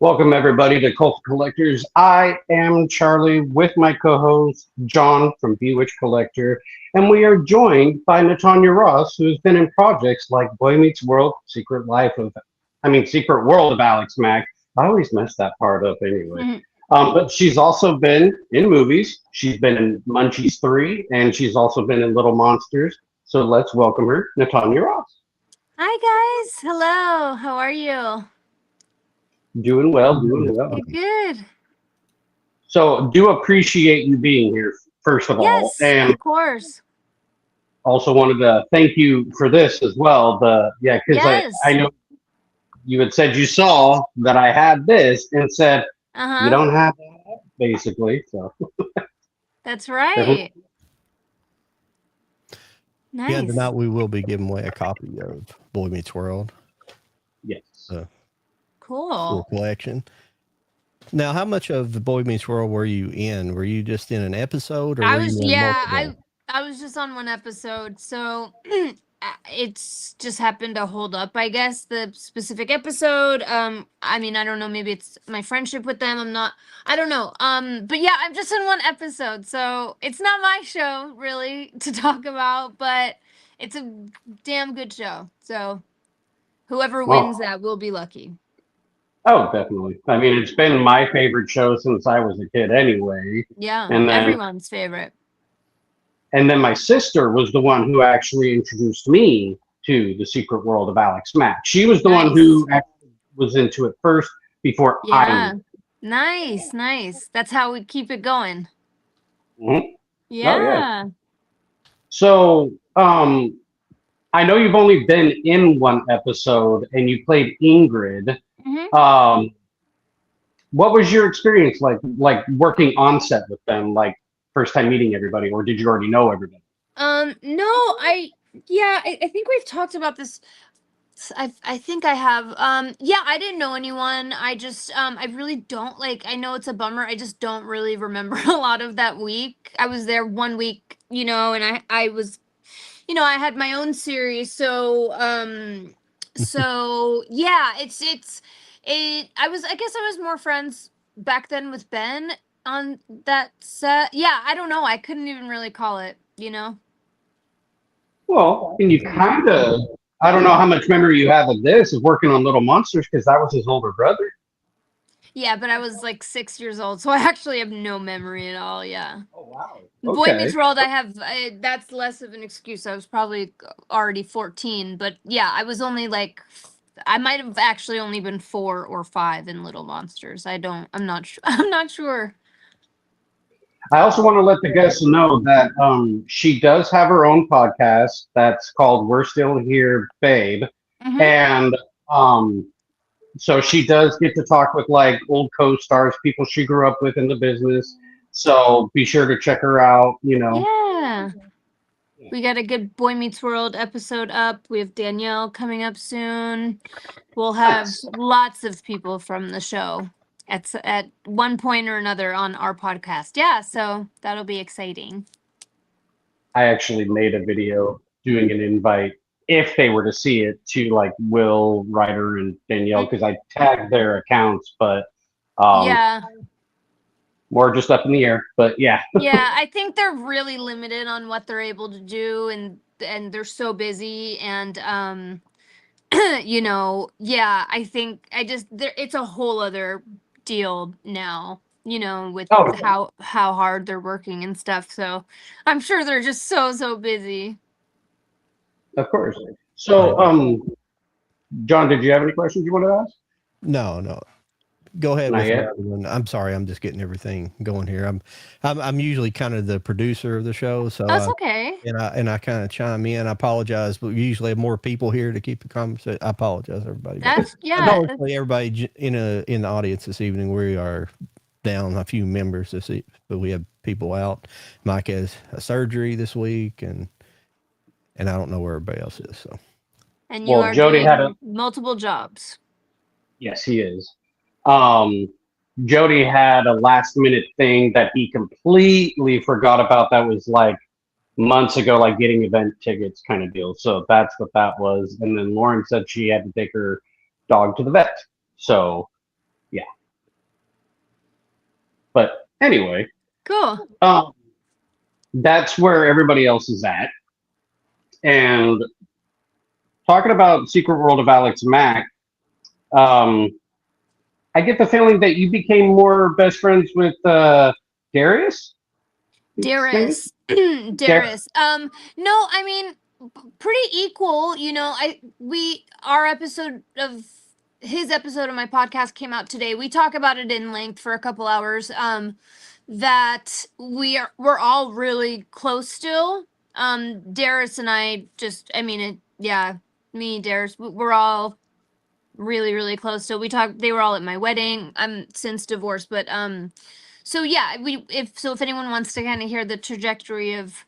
Welcome, everybody, to Cult Collectors. I am Charlie with my co-host, John from Bewitch Collector, and we are joined by Natanya Ross, who has been in projects like Boy Meets World, Secret World of Alex Mack. I always mess that part up anyway. But she's also been in movies. She's been in Munchies 3, and she's also been in Little Monsters. So let's welcome her, Natanya Ross. Hi, guys. Hello. How are you? Doing well. Good. So do appreciate you being here, first of all. Yes, And of course. also wanted to thank you for this as well. Yes. I know you had said you saw that I had this and said you don't have that, basically. So that's right. Nice. Yeah, tonight we will be giving away a copy of Boy Meets World. Yes. Cool. Full collection. Now, how much of the Boy Meets World were you in? Were you just in an episode, or I was just on one episode, so it's just happened to hold up, I guess, the specific episode. I mean, I don't know, maybe it's my friendship with them. I don't know. But yeah, I'm just in one episode, so it's not my show really to talk about, but it's a damn good show. So whoever wins that will be lucky. Oh, definitely. I mean, it's been my favorite show since I was a kid anyway. Yeah, and then, everyone's favorite. And then my sister was the one who actually introduced me to the Secret World of Alex Mack. She was the one who actually was into it first before I knew. Nice. That's how we keep it going. Mm-hmm. Yeah. Oh, yeah. So, I know you've only been in one episode and you played Ingrid. Mm-hmm. What was your experience like working on set with them, like first time meeting everybody, or did you already know everybody? No, I think we've talked about this. I think I have. I didn't know anyone. I just, I really don't I know it's a bummer. I just don't really remember a lot of that week. I was there 1 week, and I was, I had my own series. So, yeah, I guess I was more friends back then with Ben on that set. Yeah, I don't know. I couldn't even really call it, Well, and you kind of, I don't know how much memory you have of this, of working on Little Monsters, because that was his older brother. Yeah, but I was 6 years old, so I actually have no memory at all. Yeah. Oh, wow. Okay. Boy Meets World, that's less of an excuse. I was probably already 14, but yeah, I was only I might have actually only been 4 or 5 in Little Monsters. I'm not sure. I also want to let the guests know that she does have her own podcast that's called We're Still Here, Babe. Mm-hmm. And so she does get to talk with old co-stars, people she grew up with in the business. So be sure to check her out, Yeah. We got a good Boy Meets World episode up. We have Danielle coming up soon. We'll have lots of people from the show at one point or another on our podcast. Yeah, so that'll be exciting. I actually made a video doing an invite, if they were to see it, to Will, Ryder, and Danielle, because I tagged their accounts, but yeah. More just up in the air, but yeah. Yeah, I think they're really limited on what they're able to do, and they're so busy, and I think it's a whole other deal now, with how hard they're working and stuff. So I'm sure they're just so busy. Of course. So, John, did you have any questions you wanted to ask? No. go ahead Not with yet? another one. I'm sorry, I'm just getting everything going here. I'm usually kind of the producer of the show, so That's okay. and I kind of chime in. I apologize, but we usually have more people here to keep the conversation. I apologize, everybody. That's And hopefully everybody in the audience this evening. We are down a few members but we have people out. Mike has a surgery this week, and I don't know where everybody else is. So, and you Well, are Jody doing had multiple jobs. Yes, he is. Jody had a last minute thing that he completely forgot about that was like months ago, like getting event tickets kind of deal. So that's what that was. And then Lauren said she had to take her dog to the vet. So yeah. But anyway, Cool. that's where everybody else is at. And talking about Secret World of Alex Mack, I get the feeling that you became more best friends with Darius. Darius. Darius. No, I mean pretty equal, you know. Our episode of his episode of my podcast came out today. We talk about it in length for a couple hours. That we're all really close still. Darius and I just me, Darius, we're all really, really close. So they were all at my wedding. I'm since divorced, but so yeah, if anyone wants to kind of hear the trajectory of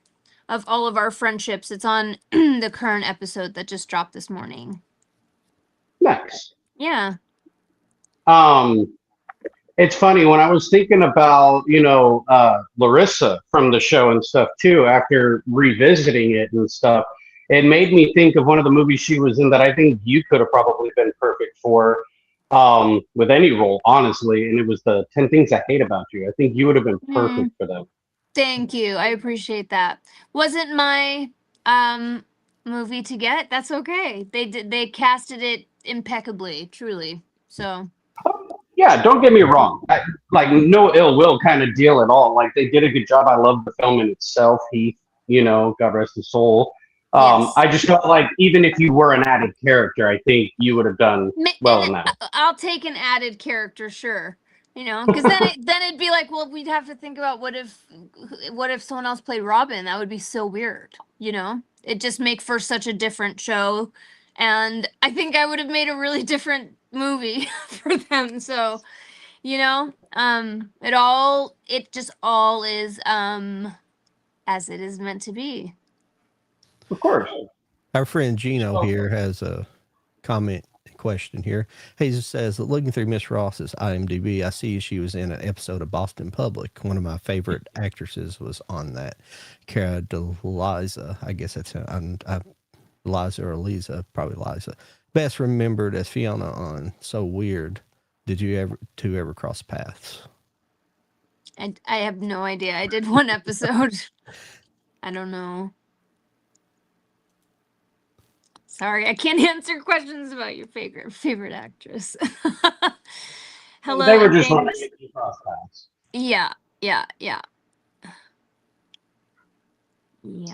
all of our friendships, it's on the current episode that just dropped this morning. Nice. Yeah. It's funny when I was thinking about, Larissa from the show and stuff too, after revisiting it and stuff, it made me think of one of the movies she was in that I think you could have probably been perfect for, with any role, honestly. And it was the 10 Things I Hate About You. I think you would have been perfect for them. Thank you. I appreciate that. Wasn't my movie to get. That's okay. They casted it impeccably, truly. So Yeah, don't get me wrong. Like no ill will kind of deal at all. Like they did a good job. I love the film in itself. He, God rest his soul. yes. I just felt like even if you were an added character, I think you would have done well in that. I'll take an added character, sure. Because then it'd be like, well, we'd have to think about what if someone else played Robin? That would be so weird. It just make for such a different show, and I think I would have made a really different movie for them. So, it just all is as it is meant to be. Of course. our friend Gino here has a comment question here. He just says, looking through Miss Ross's IMDb, I see she was in an episode of Boston Public. One of my favorite actresses was on that. Cara DeLiza, I guess that's Liza or Lisa, probably Liza. Best remembered as Fiona on So Weird. Did you ever cross paths? I have no idea. I did one episode. I don't know. Sorry, I can't answer questions about your favorite actress. Hello. They were just wondering if you cross paths. Yeah.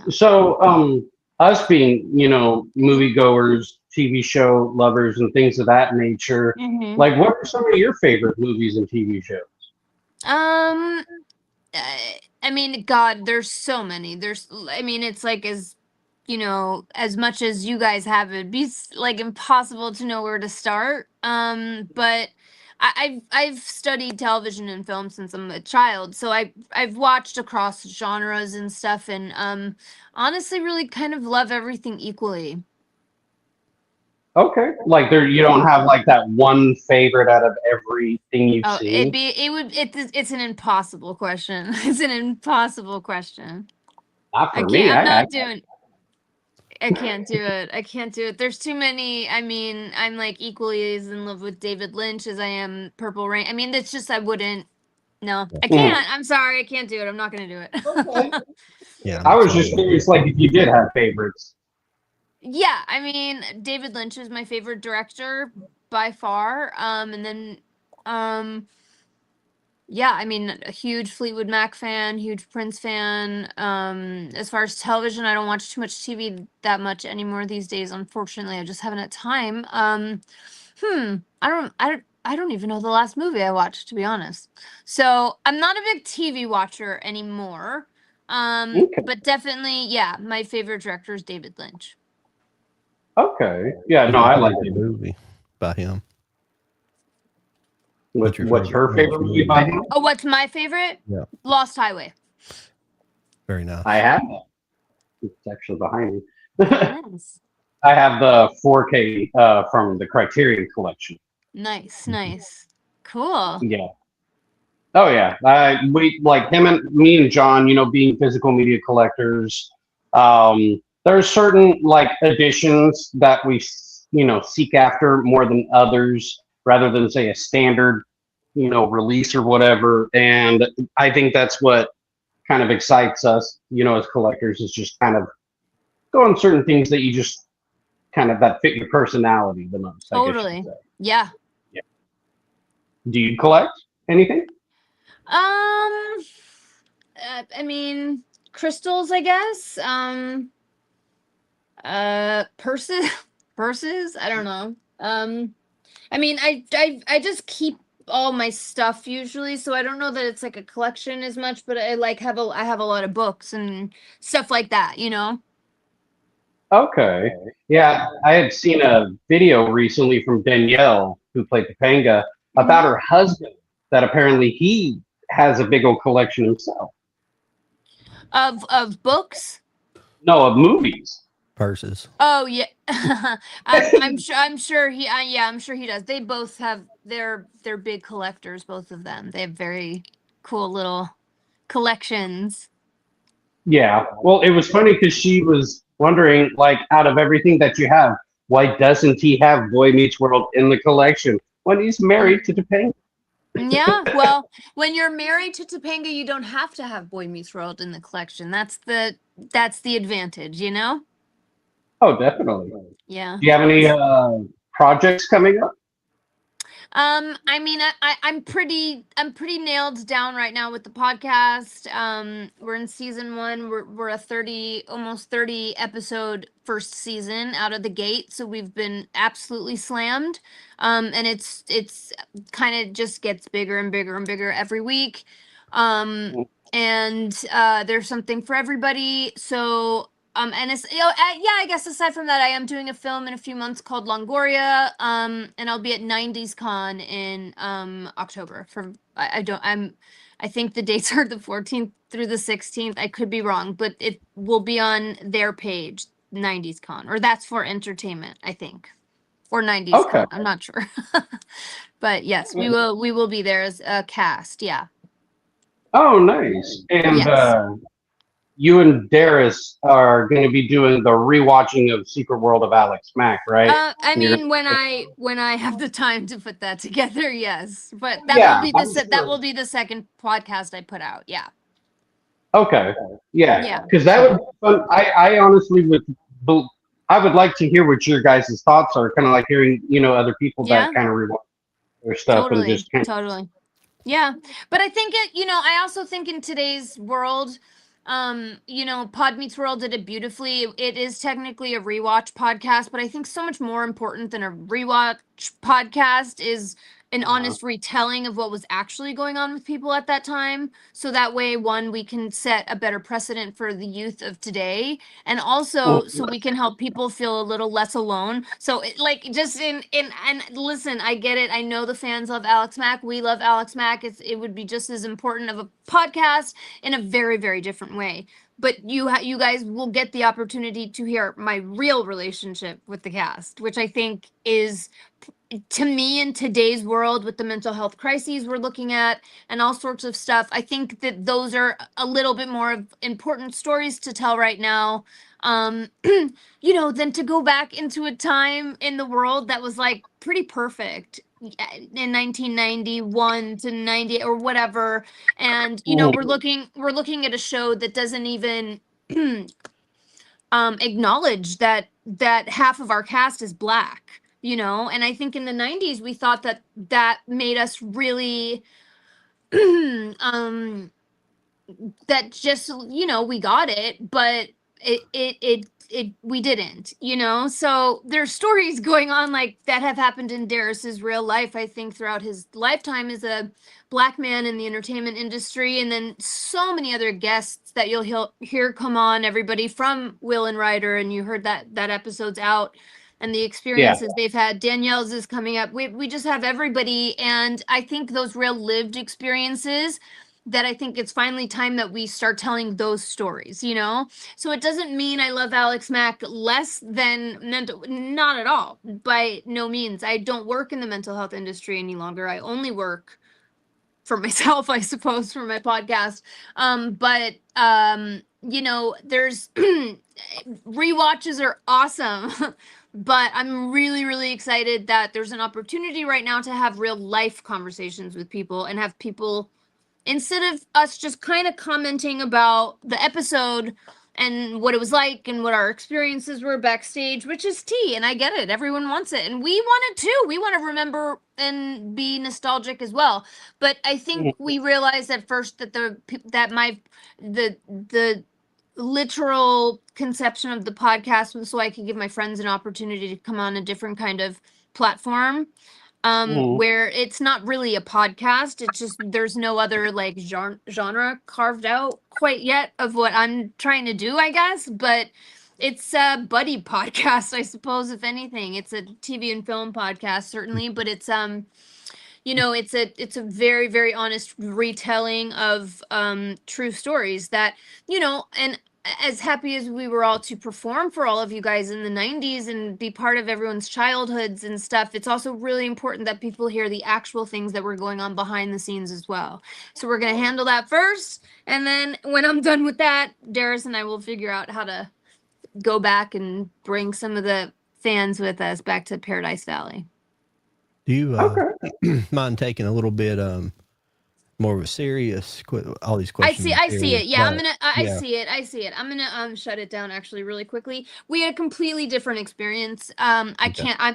So, us being, moviegoers, TV show lovers, and things of that nature, like, what are some of your favorite movies and TV shows? I mean, God, there's so many. It's like as much as you guys have, it'd be like impossible to know where to start. But I've studied television and film since I'm a child, so I've watched across genres and stuff, and honestly, really kind of love everything equally. Okay, like you don't have like that one favorite out of everything you've seen. It's an impossible question. It's an impossible question. Not for me. I can't do it. I can't do it. There's too many. I mean, I'm like equally as in love with David Lynch as I am Purple Rain. I mean, it's just I wouldn't. No, I can't. I'm sorry. I can't do it. I'm not going to do it. Okay. Yeah. I was just curious, like, if you did have favorites. Yeah, I mean, David Lynch is my favorite director by far. And then, yeah, I mean, a huge Fleetwood Mac fan, huge Prince fan. As far as television, I don't watch too much TV that much anymore these days. Unfortunately, I just haven't had time. I I don't even know the last movie I watched, to be honest. So I'm not a big TV watcher anymore. Okay. But definitely, yeah, my favorite director is David Lynch. Okay. Yeah, What's no, your I like favorite it. movie by him. What's your What's her favorite favorite movie by him? Oh, what's my favorite? Yeah. Lost Highway. Very nice. I have. It's actually behind me. Nice. I have the 4K from the Criterion Collection. Nice, nice. Cool. Yeah. Oh yeah. We like him and me and John. You know, being physical media collectors. There's certain like editions that we seek after more than others, rather than say a standard release or whatever. And I think that's what kind of excites us, as collectors, is just kind of going certain things that you just kind of that fit your personality the most. I guess you Totally. could say. Yeah. Do you collect anything? I mean, crystals, I guess. Purses, purses. I don't know. I mean, I just keep all my stuff usually, so I don't know that it's like a collection as much, but I like I have a lot of books and stuff like that, you know? Okay. Yeah, I had seen a video recently from Danielle, who played Topanga, about her husband, that apparently he has a big old collection himself. Of books? No, of movies. Purses. Oh yeah. I'm sure he yeah, I'm sure he does. They both have they're big collectors, both of them. They have very cool little collections. Yeah. Well, it was funny because she was wondering, like, out of everything that you have, why doesn't he have Boy Meets World in the collection when he's married to Topanga? Yeah, well, when you're married to Topanga, you don't have to have Boy Meets World in the collection. That's the advantage, you know? Oh, definitely. Yeah. Do you have any projects coming up? I mean, I'm pretty nailed down right now with the podcast. We're in season 1. We're a 30, almost 30 episode first season out of the gate, so we've been absolutely slammed. And it's kind of just gets bigger and bigger and bigger every week. And there's something for everybody. So and it's yeah, I guess aside from that, I am doing a film in a few months called Longoria. And I'll be at 90s Con in October. I think the dates are the 14th through the 16th. I could be wrong, but it will be on their page, 90s Con, or that's for entertainment, I think, or 90s Okay. Con. I'm not sure, but yes, we will be there as a cast. Yeah. Oh, nice. And Yes. you and Darius are going to be doing the rewatching of Secret World of Alex Mack, right? I You're mean, when I have the time to put that together, yes. But that Yeah, will be I'm that sure. will be the second podcast I put out. Yeah. Okay. Yeah. Yeah. Because that would be fun. I honestly I would like to hear what your guys' thoughts are. Kind of like hearing, other people Yeah. that kind of rewatch their stuff and Totally. just kind of. Totally. Yeah. But I think I also think in today's world, Pod Meets World did it beautifully. It is technically a rewatch podcast, but I think so much more important than a rewatch podcast is an honest retelling of what was actually going on with people at that time. So that way, one, we can set a better precedent for the youth of today, and also so we can help people feel a little less alone. So just and listen, I get it. I know the fans love Alex Mack. We love Alex Mack. It would be just as important of a podcast in a very, very different way. But you guys will get the opportunity to hear my real relationship with the cast, which I think is, to me, in today's world with the mental health crises we're looking at and all sorts of stuff, I think that those are a little bit more of important stories to tell right now, than to go back into a time in the world that was like pretty perfect in 1991 to 90 or whatever. And we're looking at a show that doesn't even acknowledge that half of our cast is black, and I think in the 90s we thought that made us really that just we got it, but it we didn't, so there's stories going on like that have happened in Darius's real life, I think, throughout his lifetime as a Black man in the entertainment industry, and then so many other guests that you'll hear come on, everybody from Will and Ryder, and you heard that episode's out, and the experiences they've had. Danielle's is coming up. We just have everybody, and I think those real lived experiences, that I think it's finally time that we start telling those stories, So it doesn't mean I love Alex Mack less than mental, not at all, by no means. I don't work in the mental health industry any longer. I only work for myself, I suppose, for my podcast. But there's rewatches are awesome. But I'm really, really excited that there's an opportunity right now to have real life conversations with people, and have people, instead of us just kind of commenting about the episode and what it was like and what our experiences were backstage, which is tea, and I get it. Everyone wants it, and we want it too. We want to remember and be nostalgic as well. But I think we realized at first that the literal conception of the podcast was so I could give my friends an opportunity to come on a different kind of platform. Where it's not really a podcast. It's just, there's no other like genre carved out quite yet of what I'm trying to do, I guess. But it's a buddy podcast, I suppose, if anything. It's a TV and film podcast, certainly, but it's it's a very, very honest retelling of true stories that, and as happy as we were all to perform for all of you guys in the 90s and be part of everyone's childhoods and stuff, it's also really important that people hear the actual things that were going on behind the scenes as well. So we're going to handle that first. And then when I'm done with that, Darius and I will figure out how to go back and bring some of the fans with us back to Paradise Valley. Do you mind taking a little bit more of a serious all these questions? I see it. Yeah, I see it. I'm gonna shut it down actually really quickly. We had a completely different experience. I'm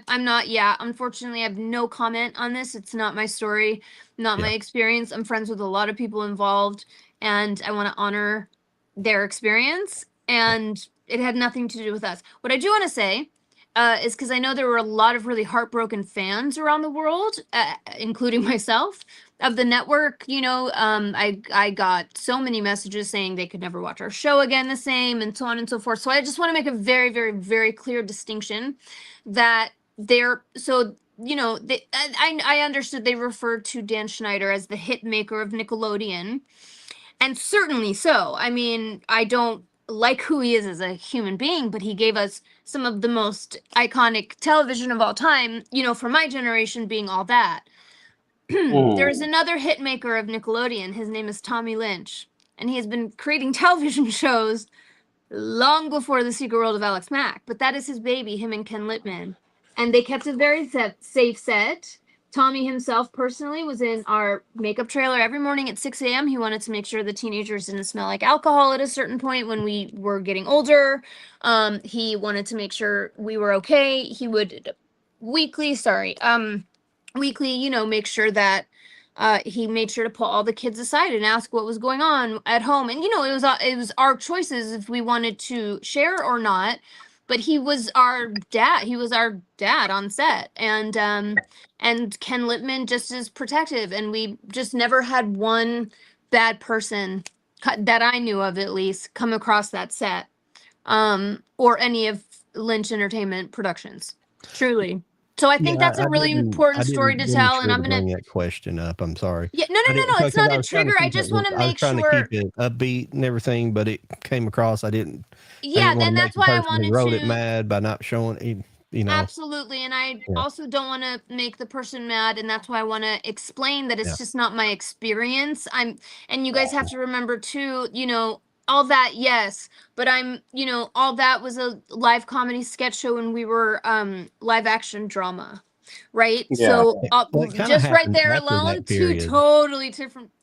not, unfortunately I have no comment on this. It's not my story, not my experience. I'm friends with a lot of people involved, and I want to honor their experience, and it had nothing to do with us. What I do want to say is, because I know there were a lot of really heartbroken fans around the world, including myself, of the network. I got so many messages saying they could never watch our show again the same, and so on and so forth. So I just want to make a very, very, very clear distinction that I understood they referred to Dan Schneider as the hit maker of Nickelodeon, and certainly so. I mean, I don't like who he is as a human being, but he gave us some of the most iconic television of all time, for my generation being All That. There's another hit maker of Nickelodeon. His name is Tommy Lynch, and he has been creating television shows long before The Secret World of Alex Mack, but that is his baby, him and Ken Littman. And they kept a very safe set. Tommy himself personally was in our makeup trailer every morning at 6 a.m. He wanted to make sure the teenagers didn't smell like alcohol at a certain point when we were getting older. He wanted to make sure we were okay. He would weekly, make sure that he made sure to pull all the kids aside and ask what was going on at home. And, it was our choices if we wanted to share or not. But he was our dad. He was our dad on set, and Ken Littman just is protective, and we just never had one bad person that I knew of, at least, come across that set, or any of Lynch Entertainment Productions. Truly. So I think that's a really important story to tell, and I'm gonna bring that question up. I'm sorry. Yeah, no, it's not a trigger. I just want to make sure. I was trying to keep it upbeat and everything, but it came across. I didn't. Yeah, then that's why I wanted to. Wrote it mad by not showing. Absolutely, and I also don't want to make the person mad, and that's why I want to explain that it's just not my experience. And you guys have to remember too. All that, yes, but All That was a live comedy sketch show, and we were live action drama, right? Yeah. So just right there alone, two totally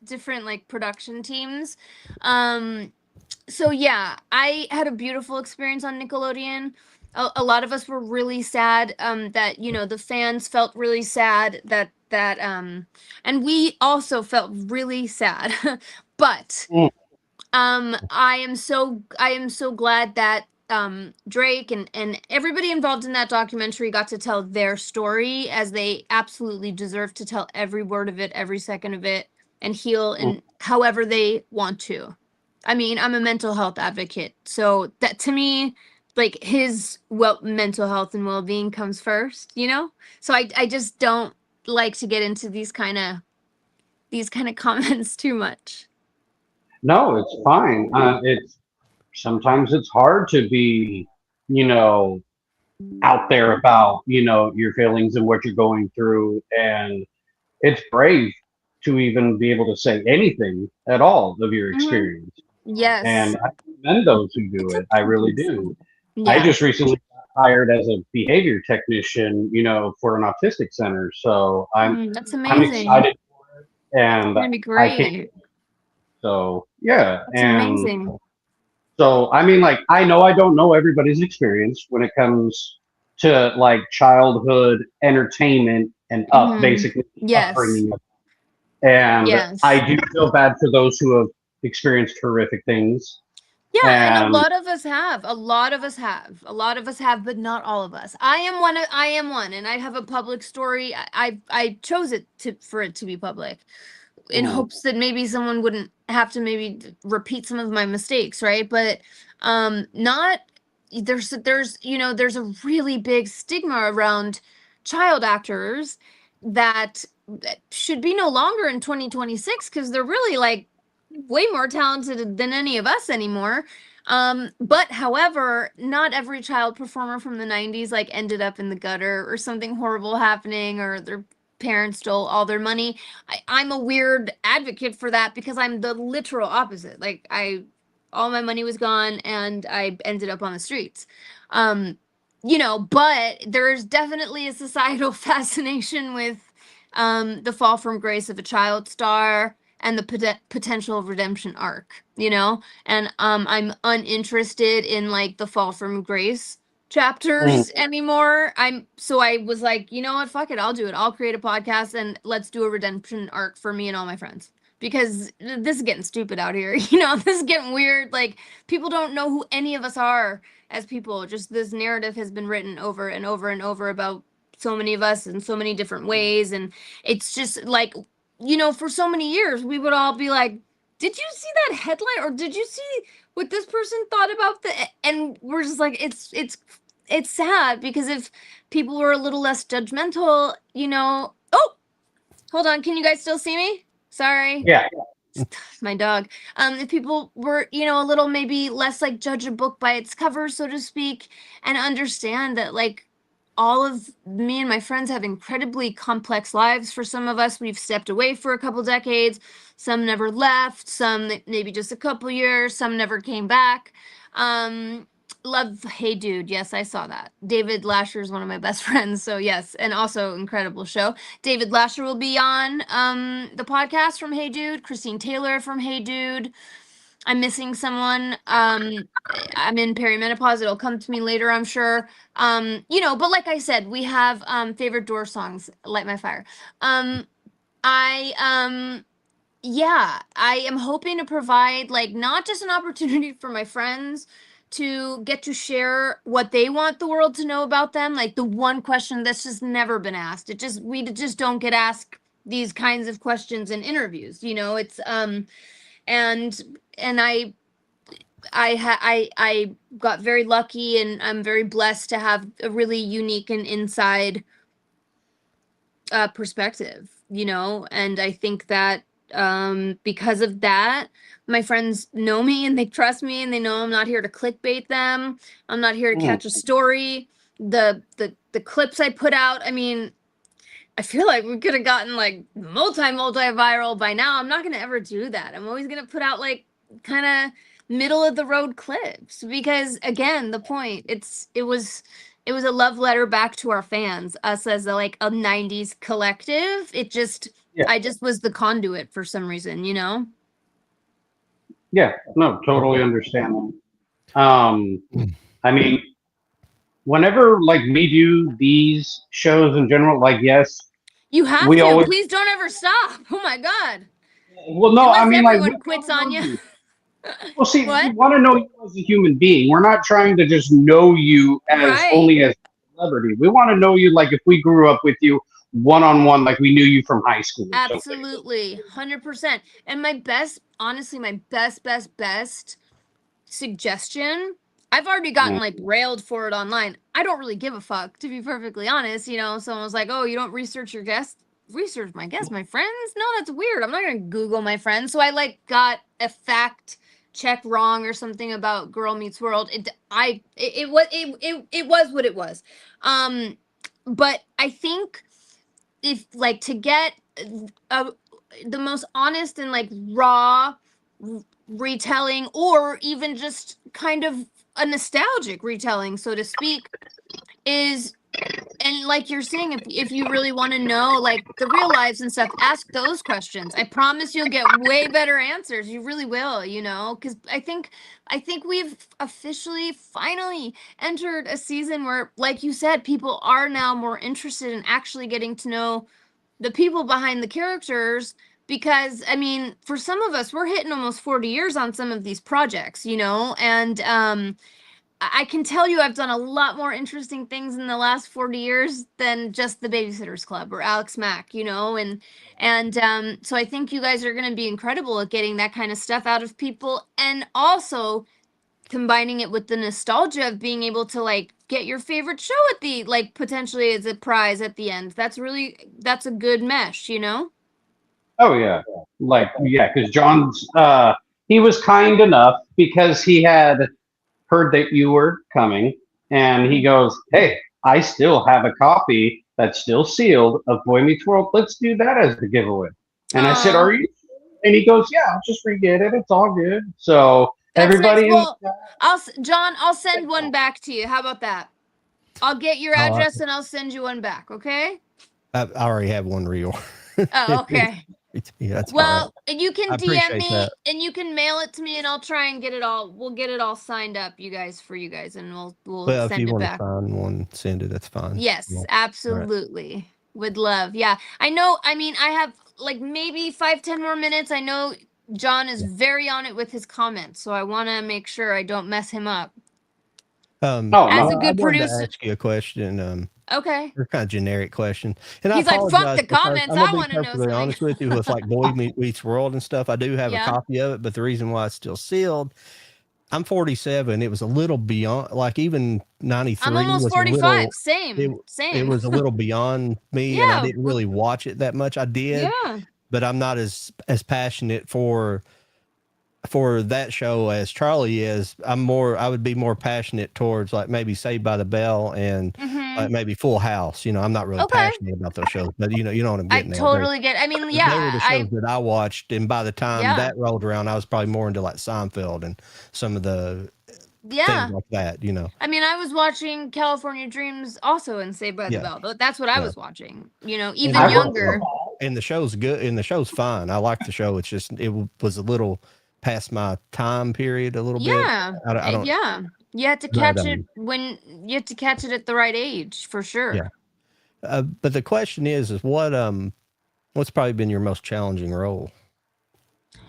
different like production teams. So yeah, I had a beautiful experience on Nickelodeon. A lot of us were really sad that the fans felt really sad that and we also felt really sad, but. I am so glad that Drake and everybody involved in that documentary got to tell their story, as they absolutely deserve to tell every word of it, every second of it, and heal in however they want to. I mean, I'm a mental health advocate, so that to me, like, his mental health and well-being comes first, you know? So I just don't like to get into these kind of comments too much. No, it's fine. It's sometimes it's hard to be, you know, out there about, you know, your feelings and what you're going through, and it's brave to even be able to say anything at all of your experience. Yes. And I commend those who do It's it. I really do. I Yeah. just recently got hired as a behavior technician, you know, for an autistic center. So That's I'm amazing. excited for it, and It's gonna be I can't. great. So yeah, That's and amazing. so I mean, like, I know I don't know everybody's experience when it comes to like childhood entertainment and basically Yes. upbringing. And Yes. I do feel bad for those who have experienced horrific things. Yeah, and a And lot of us have. A lot of us have. A lot of us have, but not all of us. I am one. I am one, and I have a public story. I chose it for it to be public, in hopes that maybe someone wouldn't have to maybe repeat some of my mistakes, right? But not there's there's a really big stigma around child actors that should be no longer in 2026, because they're really like way more talented than any of us anymore. But however, not every child performer from the 90s like ended up in the gutter or something horrible happening, or their parents stole all their money. I'm a weird advocate for that, because I'm the literal opposite. Like, all my money was gone and I ended up on the streets. But there's definitely a societal fascination with the fall from grace of a child star and the potential redemption arc, and I'm uninterested in like the fall from grace chapters anymore. I was like, you know what, fuck it, I'll do it. I'll create a podcast and let's do a redemption arc for me and all my friends, because this is getting stupid out here. This is getting weird. Like, people don't know who any of us are as people. Just this narrative has been written over and over and over about so many of us in so many different ways, and it's just like, for so many years, we would all be like, did you see that headline? Or did you see what this person thought about and we're just like, it's sad, because if people were a little less judgmental, oh, hold on. Can you guys still see me? Sorry. yeah, My dog. If people were, a little maybe less like judge a book by its cover, so to speak, and understand that like, all of me and my friends have incredibly complex lives. For some of us, we've stepped away for a couple decades. Some never left. Some maybe just a couple years. Some never came back. Love Hey Dude. Yes, I saw that. David Lasher is one of my best friends. So yes, and also incredible show. David Lasher will be on the podcast from Hey Dude. Christine Taylor from Hey Dude. I'm missing someone. I'm in perimenopause. It'll come to me later, I'm sure. But like I said, we have favorite Doors songs, Light My Fire. I am hoping to provide like not just an opportunity for my friends to get to share what they want the world to know about them, like the one question that's just never been asked. We just don't get asked these kinds of questions in interviews. It's and I got very lucky, and I'm very blessed to have a really unique and inside perspective, and I think that because of that, my friends know me and they trust me, and they know I'm not here to clickbait them. I'm not here to catch a story. The clips I put out, I mean, I feel like we could have gotten like multi viral by now. I'm not going to ever do that. I'm always going to put out like kind of middle of the road clips, because again, the point, it was a love letter back to our fans, us as a 90s collective. I just was the conduit for some reason, yeah, no, totally understand. I mean, whenever like we do these shows in general, like, yes, You have we to. always. Please don't ever stop. Oh my God. Well, no, Unless I mean, like, everyone quits on you. Well, see, we What? want to know you as a human being. We're not trying to just know you as Right. only as a celebrity. We want to know you like if we grew up with you one on one, like we knew you from high school or something. Absolutely. 100%. And my best, honestly, my best suggestion. I've already gotten Mm. like railed for it online. I don't really give a fuck, to be perfectly honest. Someone was like, "Oh, you don't research your guests? Research my guests, my friends? No, that's weird. I'm not gonna Google my friends." So I like got a fact check wrong or something about Girl Meets World. It was what it was. Um, but I think if like to get uh, the most honest and like raw retelling, or even just kind of a nostalgic retelling, so to speak, is, and like you're saying, if you really want to know like the real lives and stuff, ask those questions. I promise you'll get way better answers. You really will, because I think we've officially finally entered a season where, like you said, people are now more interested in actually getting to know the people behind the characters, because I mean, for some of us, we're hitting almost 40 years on some of these projects, and I can tell you I've done a lot more interesting things in the last 40 years than just the Babysitters Club or Alex Mack, and so I think you guys are going to be incredible at getting that kind of stuff out of people, and also combining it with the nostalgia of being able to like get your favorite show at the like potentially as a prize at the end. That's a good mesh. Oh yeah, like yeah, because John's he was kind enough because he had heard that you were coming, and he goes, "Hey, I still have a copy that's still sealed of Boy Meets World. Let's do that as the giveaway." And I said, Oh, "Are you?" And he goes, "Yeah, I'll just re-get it. It's all good." So that's nice. everybody in Well, John, I'll send one back to you. How about that? I'll get your Oh, address and I'll send you one back, okay? I already have one real. Oh, okay. Yeah, that's all right. Well, and you I can DM appreciate me that. and you can mail it to me, and I'll try and get it all. We'll get it all signed up, for you guys, and we'll Well, if send you it want to back. sign one, send it. That's fine. Yes, Well, all right. absolutely. Would love. Yeah. I know. I mean, I have like maybe 5, 10 more minutes. I know John is Yeah. very on it with his comments, so I want to make sure I don't mess him up. oh As no, a I good wanted to producer. ask you a question. Okay. It's kind of generic question, and I He's like, fuck apologize the because comments. I'm gonna I be want to know perfectly something. honest with you. With like Meets World and stuff, I do have a Yeah. copy of it, but the reason why it's still sealed, I'm 47. It was a little beyond, like even I'm 93 almost was a 45. little. It Same. it Same. was a little beyond me, and I Yeah. didn't really watch it that much. I did, Yeah. but I'm not as passionate for that show as Charlie is. I would be more passionate towards like maybe Saved by the Bell and Mhm. maybe Full House. I'm not really Okay. passionate about those shows, but you know what I'm I getting at. totally get. I mean, They were yeah. the shows that I watched, and by the time Yeah. that rolled around, I was probably more into like Seinfeld and some of the things Yeah. like that. I mean, I was watching California Dreams also and Saved by the Yeah, Bell. That's what I yeah. was watching. And Even I've the watched younger. and the show's good, and the show's fine. I like the show. It's just was a little past my time period a little bit. Yeah. I don't, Yeah. You have to but catch it at the right age, for yeah. sure. But the question is what's probably been your most challenging role?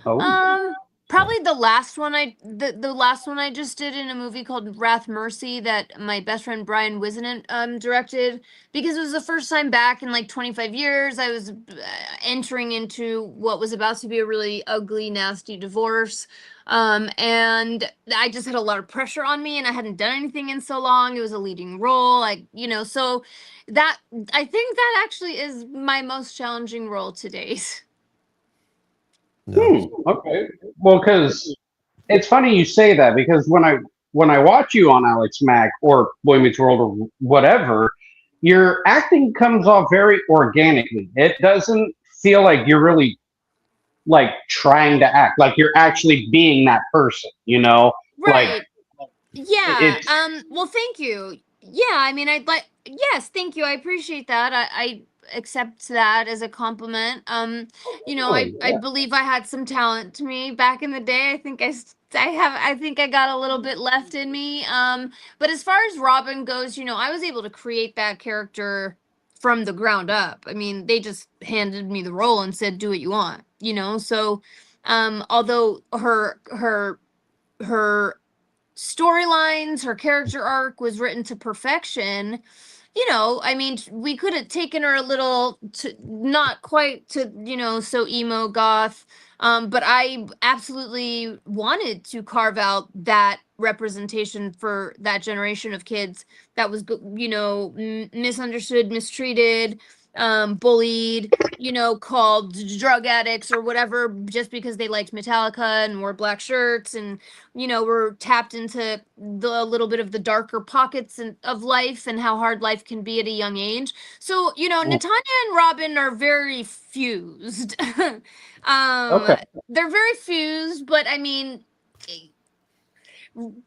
oh Probably the last one I just did in a movie called Wrath Mercy that my best friend Brian Wisenant directed, because it was the first time back in like 25 years. I was entering into what was about to be a really ugly, nasty divorce. And I just had a lot of pressure on me, and I hadn't done anything in so long. It was a leading role, so that I think that actually is my most challenging role to date. Nice. okay. Well, because it's funny you say that because when I watch you on Alex Mack or Boy Meets World or whatever, your acting comes off very organically. It doesn't feel like you're really like trying to act, like you're actually being that person. Like Right. Yeah. it's Well, thank you. Yeah. I mean, yes, thank you. I appreciate that. I accept that as a compliment. really I believe I had some talent to me back in the day. I think I got a little bit left in me. But as far as Robin goes, I was able to create that character from the ground up. I mean, they just handed me the role and said, do what you want, so Although her storylines, her character arc was written to perfection. I mean, we could have taken her a little to not quite to, so emo goth. But I absolutely wanted to carve out that representation for that generation of kids that was, misunderstood, mistreated, bullied, called drug addicts or whatever just because they liked Metallica and wore black shirts and we're tapped into a little bit of the darker pockets of life and how hard life can be at a young age. So, Natanya and Robin are very fused. Okay. They're very fused, but I mean,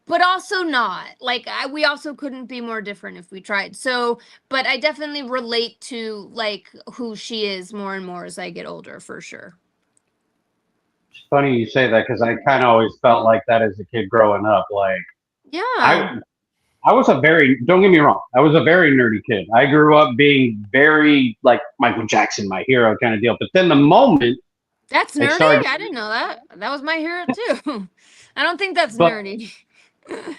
but also not. Like, we also couldn't be more different if we tried. So, but I definitely relate to like who she is more and more as I get older, for sure. It's funny you say that because I kind of always felt like that as a kid growing up. Like Yeah. I was don't get me wrong, I was a very nerdy kid. I grew up being very like Michael Jackson, my hero kind of deal. But then the moment That's I nerdy. started, I didn't know that. That was my hero too. I don't think that's but nerdy.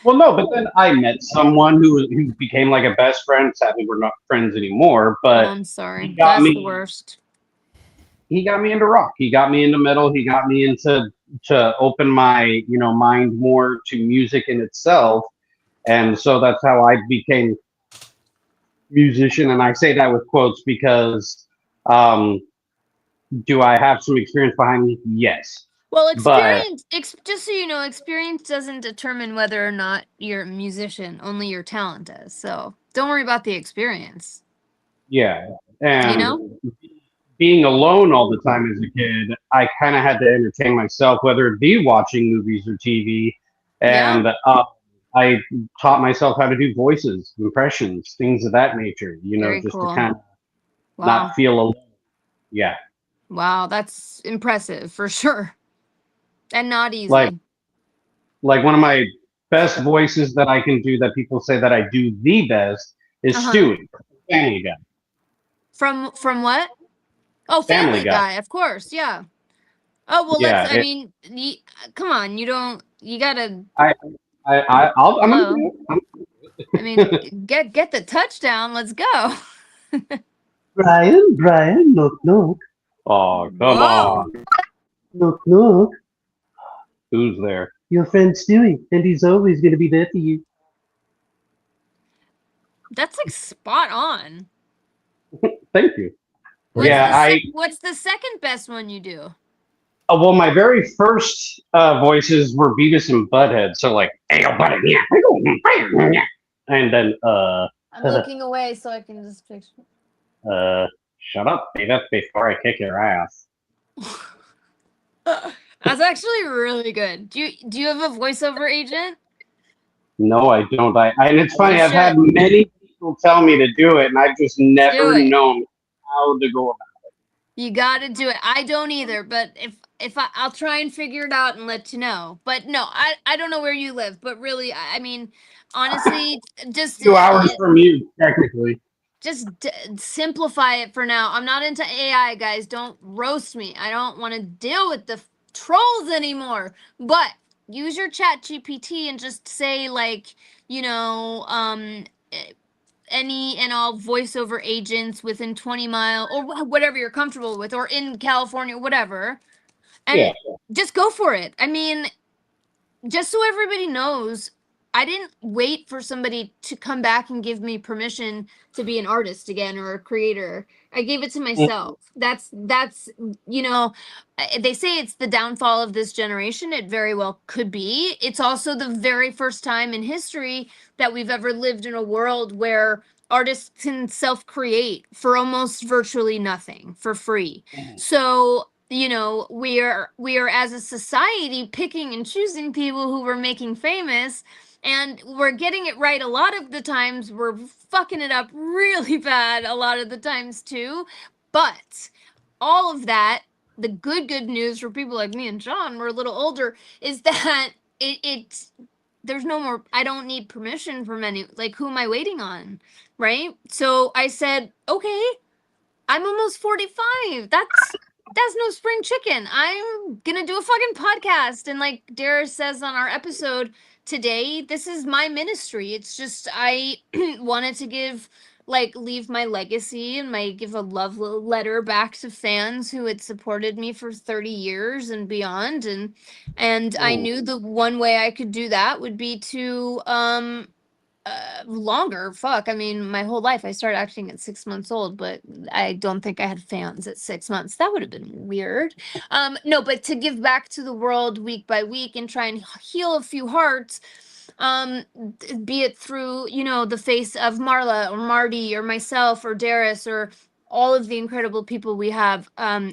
well, no, but then I met someone who became like a best friend. Sadly, we're not friends anymore. Oh, But I'm sorry. he got That's the me. worst. He got me into rock. He got me into metal. He got me into to open my mind more to music in itself. And so that's how I became musician. And I say that with quotes because um, do I have some experience behind me? Yes. Well, But just so you know, experience doesn't determine whether or not you're a musician, only your talent does. So don't worry about the experience. yeah. You And know? being alone all the time as a kid, I kind of had to entertain myself, whether it be watching movies or TV. Yeah. And I taught myself how to do voices, impressions, things of that nature, Very just to cool. kind of Wow. not feel alone. Yeah. Wow, that's impressive for sure. And not easy. Like one of my best voices that I can do that people say that I do the best is Uh-huh. Stewie, Family Guy. From what? Oh, Family Family Guy. Guy, of course, yeah. Oh, well, Yeah. I mean, come on, you gotta, I, I'm gonna hello. do it. I mean, get the touchdown. Let's go. Brian, knock, knock. Oh, come Whoa. on. Knock, knock. Who's there? Your friend Stewie, and he's always going to be there for you. That's like spot on. Thank you. What's What's the second best one you do? Well, my very first voices were Beavis and Butthead. So like, hey, buddy, yeah. And then, I'm looking away so I can just picture. shut up, Beavis, before I kick your ass. That's actually really good. Do you have a voiceover agent? No, I don't. And it's funny. You I've had should. many people tell me to do it, and I've just never Do it. known how to go about it. You got to do it. I don't either, but if I'll try and figure it out and let you know. But no, I don't know where you live, but really, I mean, honestly, just 2 hours from you, technically. just simplify it for now. I'm not into AI, guys. Don't roast me. I don't want to deal with the trolls anymore. But use your chat GPT and just say like, any and all voiceover agents within 20 mile or whatever you're comfortable with, or in California, whatever. And Yeah. just go for it. I mean, just so everybody knows, I didn't wait for somebody to come back and give me permission to be an artist again or a creator. I gave it to myself. That's they say it's the downfall of this generation. It very well could be. It's also the very first time in history that we've ever lived in a world where artists can self-create for almost virtually nothing for free. So we are as a society picking and choosing people who we're making famous, and we're getting it right a lot of the times. We're fucking it up really bad a lot of the times too. But all of that, the good news for people like me and John, we're a little older, is that it there's no more. I don't need permission from any, like, who am I waiting on, right? So I said, okay, I'm almost 45. that's no spring chicken. I'm gonna do a fucking podcast. And like Dara says on our episode today, this is my ministry. It's just I wanted to leave my legacy and give a love letter back to fans who had supported me for 30 years and beyond. And I knew the one way I could do that would be to longer. Fuck. I mean, my whole life I started acting at 6 months old, but I don't think I had fans at 6 months. That would have been weird. No, but to give back to the world week by week and try and heal a few hearts, be it through, the face of Marla or Marty or myself or Darius or all of the incredible people we have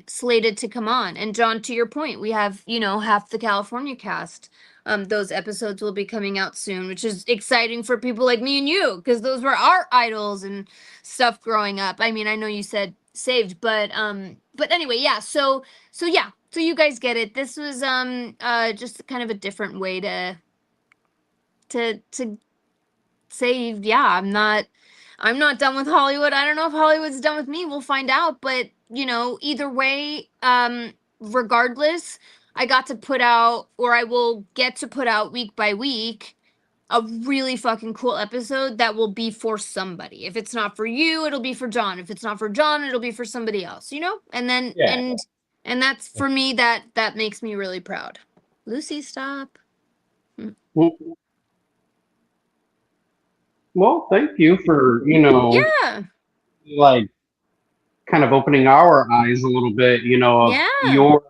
slated to come on. And John, to your point, we have, half the California cast. Those episodes will be coming out soon, which is exciting for people like me and you, because those were our idols and stuff growing up. I mean, I know you said saved, but anyway, yeah. So yeah. So you guys get it. This was just kind of a different way to say, yeah, I'm not done with Hollywood. I don't know if Hollywood's done with me. We'll find out. But either way, regardless, I got to put out, or I will get to put out week by week, a really fucking cool episode that will be for somebody. If it's not for you, it'll be for John. If it's not for John, it'll be for somebody else, And then and that's for me, that makes me really proud. Lucy, stop. Well, thank you for, Yeah. like kind of opening our eyes a little bit, of your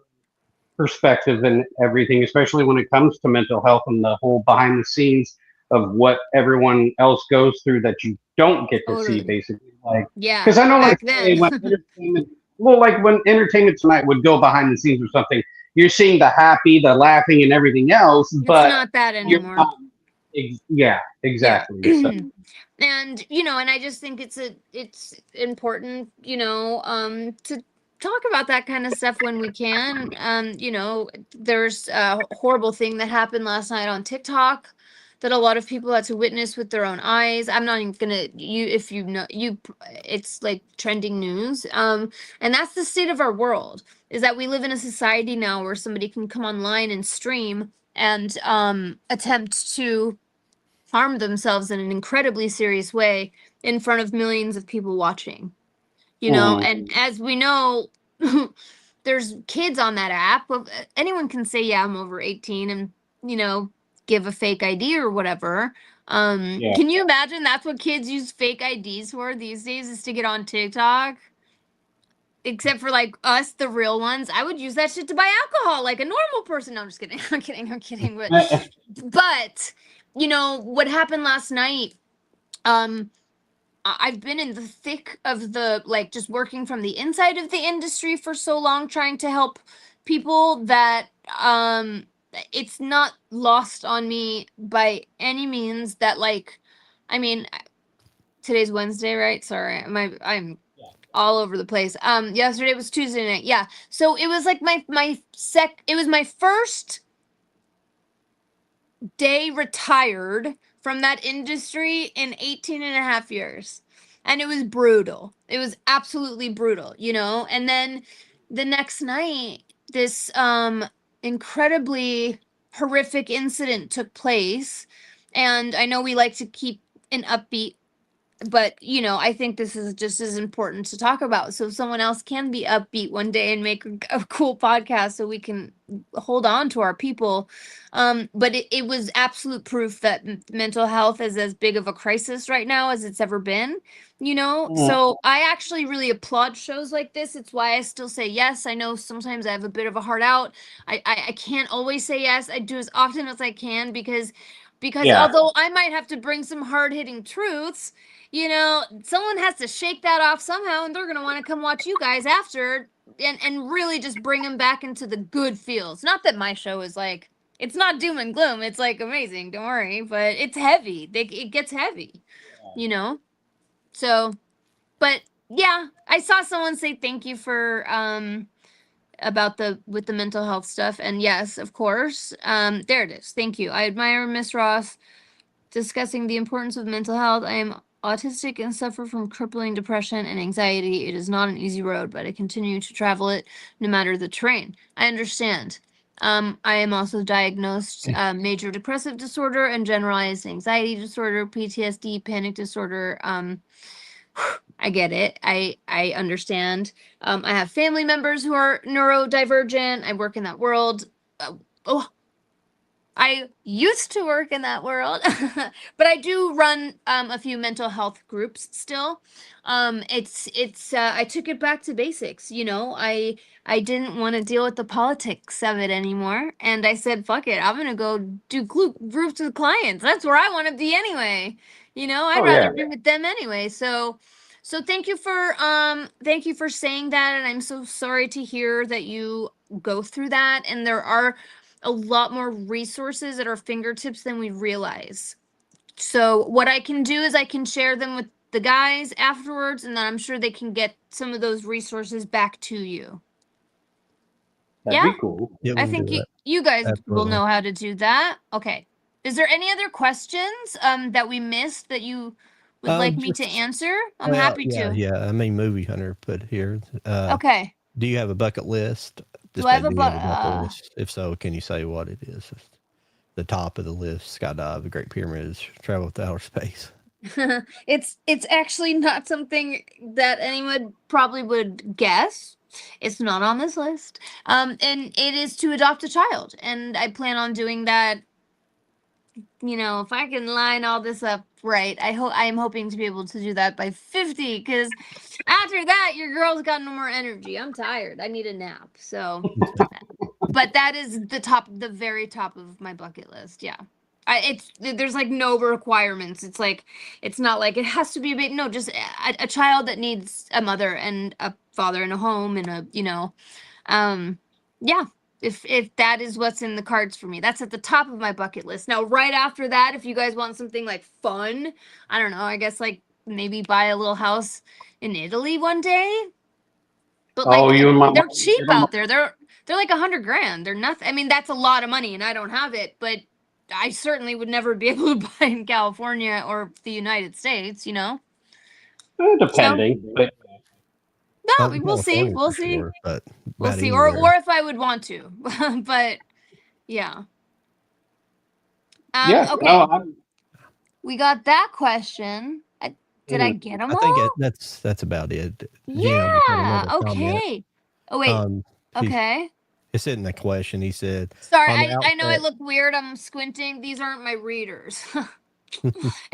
perspective and everything, especially when it comes to mental health and the whole behind the scenes of what everyone else goes through that you don't get to see, basically. Like, yeah, because I know, like, then. when Entertainment Tonight would go behind the scenes or something, you're seeing the happy, the laughing, and everything else, but it's not that anymore. Yeah, exactly. Yeah. And and I just think it's important, to talk about that kind of stuff when we can. There's a horrible thing that happened last night on TikTok that a lot of people had to witness with their own eyes. I'm not even gonna it's like trending news. And that's the state of our world, is that we live in a society now where somebody can come online and stream and attempt to harm themselves in an incredibly serious way in front of millions of people watching, and as we know, there's kids on that app. Anyone can say, yeah, I'm over 18 and, give a fake ID or whatever. Can you imagine that's what kids use fake IDs for these days, is to get on TikTok? Except for like us, the real ones. I would use that shit to buy alcohol like a normal person. No, I'm just kidding. I'm kidding. But what happened last night, I've been in the thick of just working from the inside of the industry for so long, trying to help people, that it's not lost on me by any means that, I mean, today's Wednesday, right? Sorry, I'm all over the place. Yesterday was Tuesday night. Yeah. So it was like it was my first day retired from that industry in 18 and a half years. And it was brutal. It was absolutely brutal, And then the next night, this incredibly horrific incident took place. And I know we like to keep an upbeat, but I think this is just as important to talk about, so someone else can be upbeat one day and make a cool podcast so we can hold on to our people. But it was absolute proof that mental health is as big of a crisis right now as it's ever been, So I actually really applaud shows like this. It's why I still say yes. I know sometimes I have a bit of a heart out. I can't always say yes. I do as often as I can, because although I might have to bring some hard-hitting truths, someone has to shake that off somehow, and they're going to want to come watch you guys after and really just bring them back into the good feels. Not that my show is like, it's not doom and gloom. It's like amazing. Don't worry. But it's heavy. It gets heavy, So, but yeah, I saw someone say thank you for, about with the mental health stuff. And yes, of course. There it is. Thank you. I admire Miss Ross discussing the importance of mental health. I am autistic and suffer from crippling depression and anxiety. It is not an easy road, but I continue to travel it no matter the terrain. I understand. I am also diagnosed major depressive disorder and generalized anxiety disorder, PTSD, panic disorder. I get it. I understand. I have family members who are neurodivergent. I work in that world. Oh, I used to work in that world, but I do run a few mental health groups still. It's I took it back to basics, you know. I didn't want to deal with the politics of it anymore, and I said, "Fuck it, I'm gonna go do groups with clients. That's where I want to be anyway." You know, I'd Oh rather yeah. be with them anyway. So thank you for saying that, and I'm so sorry to hear that you go through that. And there are a lot more resources at our fingertips than we realize. So what I can do is I can share them with the guys afterwards, and then I'm sure they can get some of those resources back to you. That'd Yeah, be cool. Yeah, we I can think do that. you guys will Absolutely. know how to do that. Okay. Is there any other questions that we missed that you would like me to Just answer? I'm well, happy yeah, to. yeah. I mean, movie hunter put here. Okay. Do you have a bucket list? Do Just I say, have a do you have a bucket list? If so, can you say what it is? The top of the list: skydive, the Great Pyramids, travel to outer space. It's actually not something that anyone probably would guess. It's not on this list. And it is to adopt a child, and I plan on doing that. You know, if I can line all this up right, I am hoping to be able to do that by 50. Because after that, your girl's got no more energy. I'm tired. I need a nap. So, but that is the very top of my bucket list. Yeah. There's like no requirements. It's like it's not like it has to be a big, no, just a child that needs a mother and a father and a home and a, you know, yeah. If that is what's in the cards for me, that's at the top of my bucket list. Now, right after that, if you guys want something like fun, I don't know, I guess like maybe buy a little house in Italy one day. But like Oh, you and my they're mom. cheap out there. They're like 100 grand. They're nothing. I mean, that's a lot of money, and I don't have it, but I certainly would never be able to buy in California or the United States. You know. So Depending, but no, In we'll see. California We'll for see. sure, but We'll about see. Or anywhere. if I would want to, but yeah. yeah. Okay. No, I'm. We got that question. Did I Mhm. get them I think all? that's about it. Gino just had Yeah. another comment. Okay. Oh wait. Um, he Okay. it's in the question. He said Sorry, on the I know I outset. look weird. I'm squinting. These aren't my readers.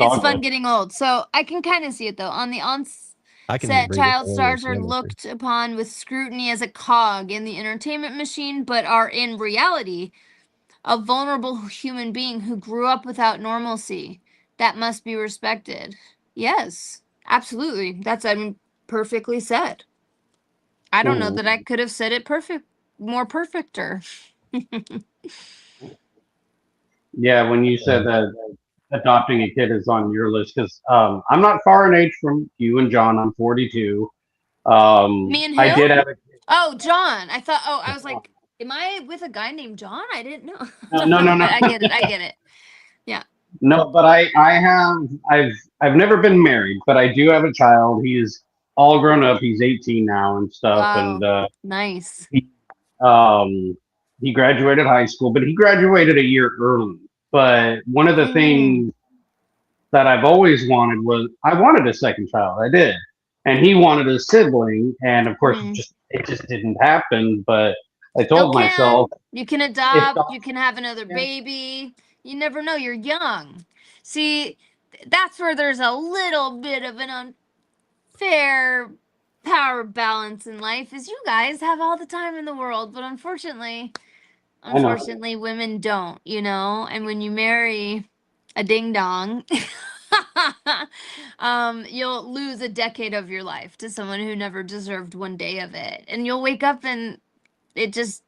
It's All fun good. getting old. So I can kind of see it though. On the I can onset, read it child for you if stars you are want me to. looked upon with scrutiny as a cog in the entertainment machine, but are in reality a vulnerable human being who grew up without normalcy. That must be respected. Yes, absolutely. That's, I mean, perfectly said. I don't know Mhm. that I could have said it more perfecter. Yeah, when you said that adopting a kid is on your list, because I'm not far in age from you and John. I'm 42. Me and I who? did have a Oh, John. I was like, am I with a guy named John? I didn't know. no, no, no, But no, I get it. I get it. Yeah. no. But I've never been married, but I do have a child. He's all grown up. He's 18 now and stuff, and Wow. Nice. he um he graduated high school, but he graduated a year early. But one of the Mm, things that I've always wanted was I wanted a second child. I did, and he wanted a sibling, and of course, mm. it just didn't happen. But I Still told myself can. You can if adopt. You can have another baby. You never know. You're young. See, that's where there's a little bit of an unfair power balance in life. Is you guys have all the time in the world, but I know. unfortunately, women don't. You know, and when you marry a ding dong. You'll lose a decade of your life to someone who never deserved one day of it, and you'll wake up and it just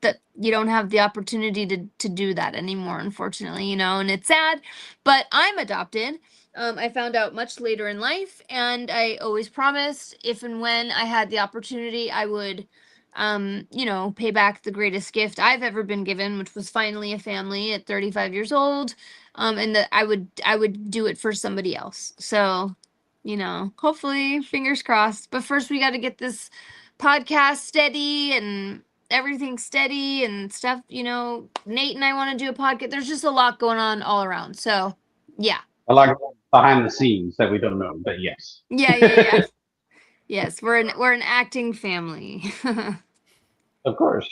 that you don't have the opportunity to do that anymore, unfortunately, you know, and it's sad. But I'm adopted. I found out much later in life, and I always promised if and when I had the opportunity, I would pay back the greatest gift I've ever been given, which was finally a family at 35 years old. And that I would do it for somebody else. So, hopefully, fingers crossed. But first we got to get this podcast steady and everything steady and stuff. Nate and I want to do a podcast. There's just a lot going on all around. So, yeah. A lot behind the scenes that we don't know, but yes. Yeah. Yes, we're an acting family. Of course.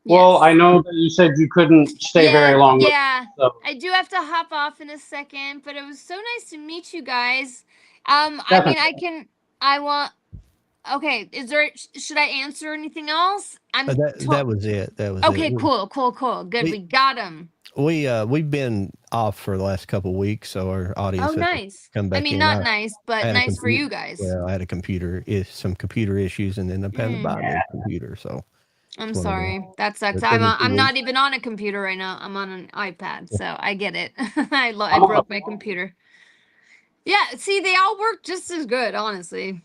Well, Yes. I know that you said you couldn't stay very long. Yeah, So I do have to hop off in a second, but it was so nice to meet you guys. I mean, I want. Okay, should I answer anything else? That was it. That was Okay, it. cool. Good, we got him. We've been off for the last couple of weeks, so our audience Oh, has nice. come back I mean, in. not nice, but had a nice for you guys. Well, I had some computer issues, and then I had to buy a new computer. So I'm one of sorry. That sucks. But then I'm we- not even on a computer right now. I'm on an iPad, so I get it. I broke my computer. Yeah, see, they all work just as good, honestly.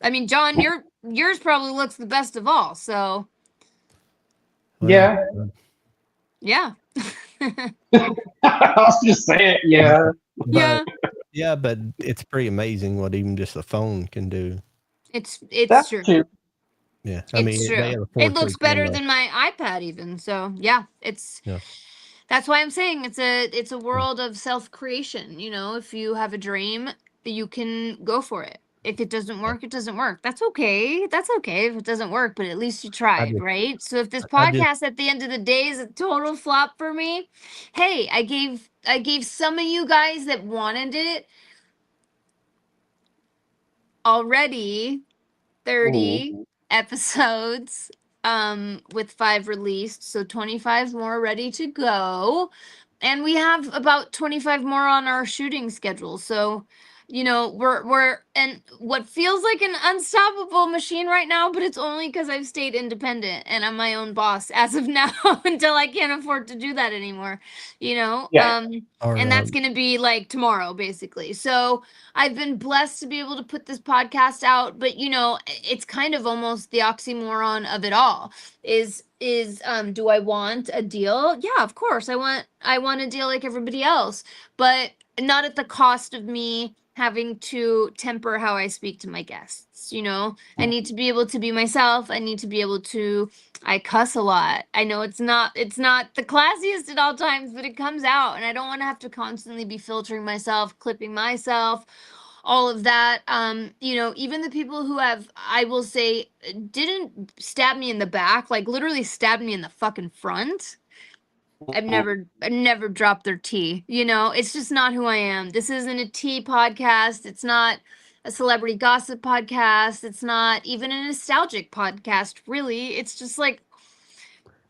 I mean, John, yours probably looks the best of all. So well, yeah. yeah. I'll just say it. Yeah. but- yeah, but it's pretty amazing what even just the phone can do. It's That's true. true. Yeah, It's they true. have a It 4K looks better camera. than my iPad even. So yeah, Yeah. that's why I'm saying it's a world of self-creation. If you have a dream, you can go for it. If it doesn't work, it doesn't work. That's okay. That's okay if it doesn't work, but at least you tried, just- right? So if this I just- podcast at the end of the day is a total flop for me, hey, I gave some of you guys that wanted it already 30 episodes with 5 released, so 25 more ready to go, and we have about 25 more on our shooting schedule. So we're and what feels like an unstoppable machine right now, but it's only because I've stayed independent and I'm my own boss as of now until I can't afford to do that anymore. Yeah. And that's going to be like tomorrow, basically. So I've been blessed to be able to put this podcast out, but it's kind of almost the oxymoron of it all. Is do I want a deal? Yeah, of course. I want a deal like everybody else, but not at the cost of me having to temper how I speak to my guests. I need to be able to be myself. I need to be able to I cuss a lot. I know it's not the classiest at all times, but it comes out, and I don't want to have to constantly be filtering myself, clipping myself, all of that. Even the people who have, I will say, didn't stab me in the back, like literally stabbed me in the fucking front. I've never dropped their tea. It's just not who I am. This isn't a tea podcast. It's not a celebrity gossip podcast. It's not even a nostalgic podcast, really. It's just like,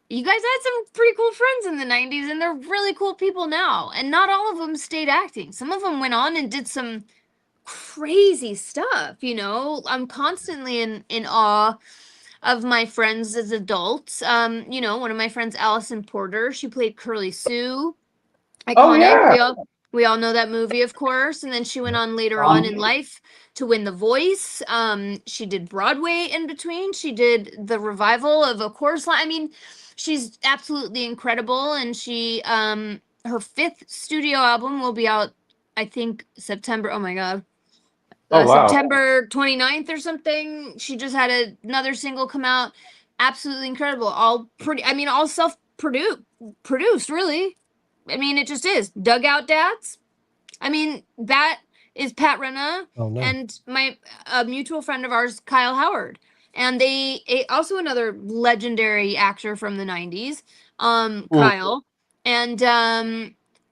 you guys had some pretty cool friends in the 90s, and they're really cool people now. And not all of them stayed acting. Some of them went on and did some crazy stuff. I'm constantly in awe of my friends as adults. One of my friends, Allison Porter, she played Curly Sue. Iconic. Oh, yeah. We all know that movie, of course. And then she went on later on in life to win The Voice. She did Broadway in between. She did the revival of A Chorus Line. I mean, she's absolutely incredible. And she, her 5th studio album will be out, I think, September. Oh my God. Oh, wow. September 29th or something. She just had another single come out. Absolutely incredible. All self-produced, really. I mean, it just is. Dugout Dads. I mean, that is Pat Renna and my mutual friend of ours, Kyle Howard. And also another legendary actor from the 90s, Kyle. And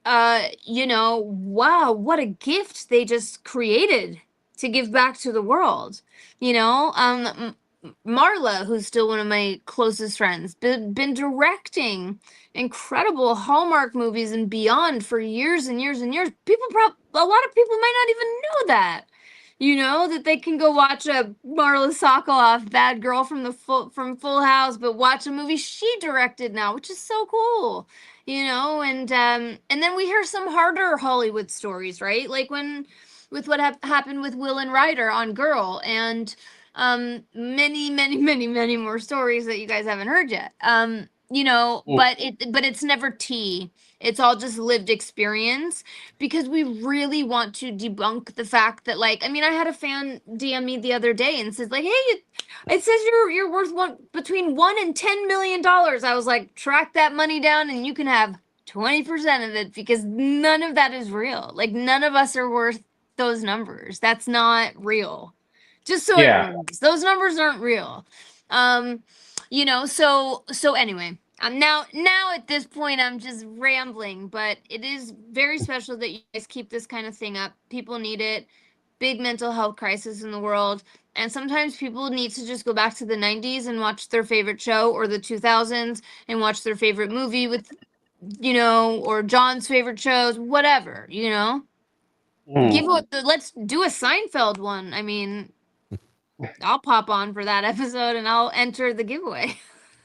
wow, what a gift they just created to give back to the world. Marla, who's still one of my closest friends, been directing incredible Hallmark movies and beyond for years and years and years. A lot of people might not even know that. That they can go watch a Marla Sokoloff, bad girl from from Full House, but watch a movie she directed now, which is so cool. And then we hear some harder Hollywood stories, right? Like with what happened with Will and Ryder on Girl, and many, many, many, many more stories that you guys haven't heard yet. But it's never tea. It's all just lived experience, because we really want to debunk the fact that, like, I mean, I had a fan DM me the other day and says, like, hey, it says you're worth between $1 and $10 million. I was like, track that money down and you can have 20% of it, because none of that is real. Like, none of us are worth those numbers. That's not real. Just so everyone knows, those numbers aren't real. So anyway, I'm now at this point I'm just rambling, but it is very special that you guys keep this kind of thing up. People need it. Big mental health crisis in the world. And sometimes people need to just go back to the 90s and watch their favorite show, or the 2000s and watch their favorite movie with, or John's favorite shows, whatever, let's do a Seinfeld one. I mean, I'll pop on for that episode and I'll enter the giveaway.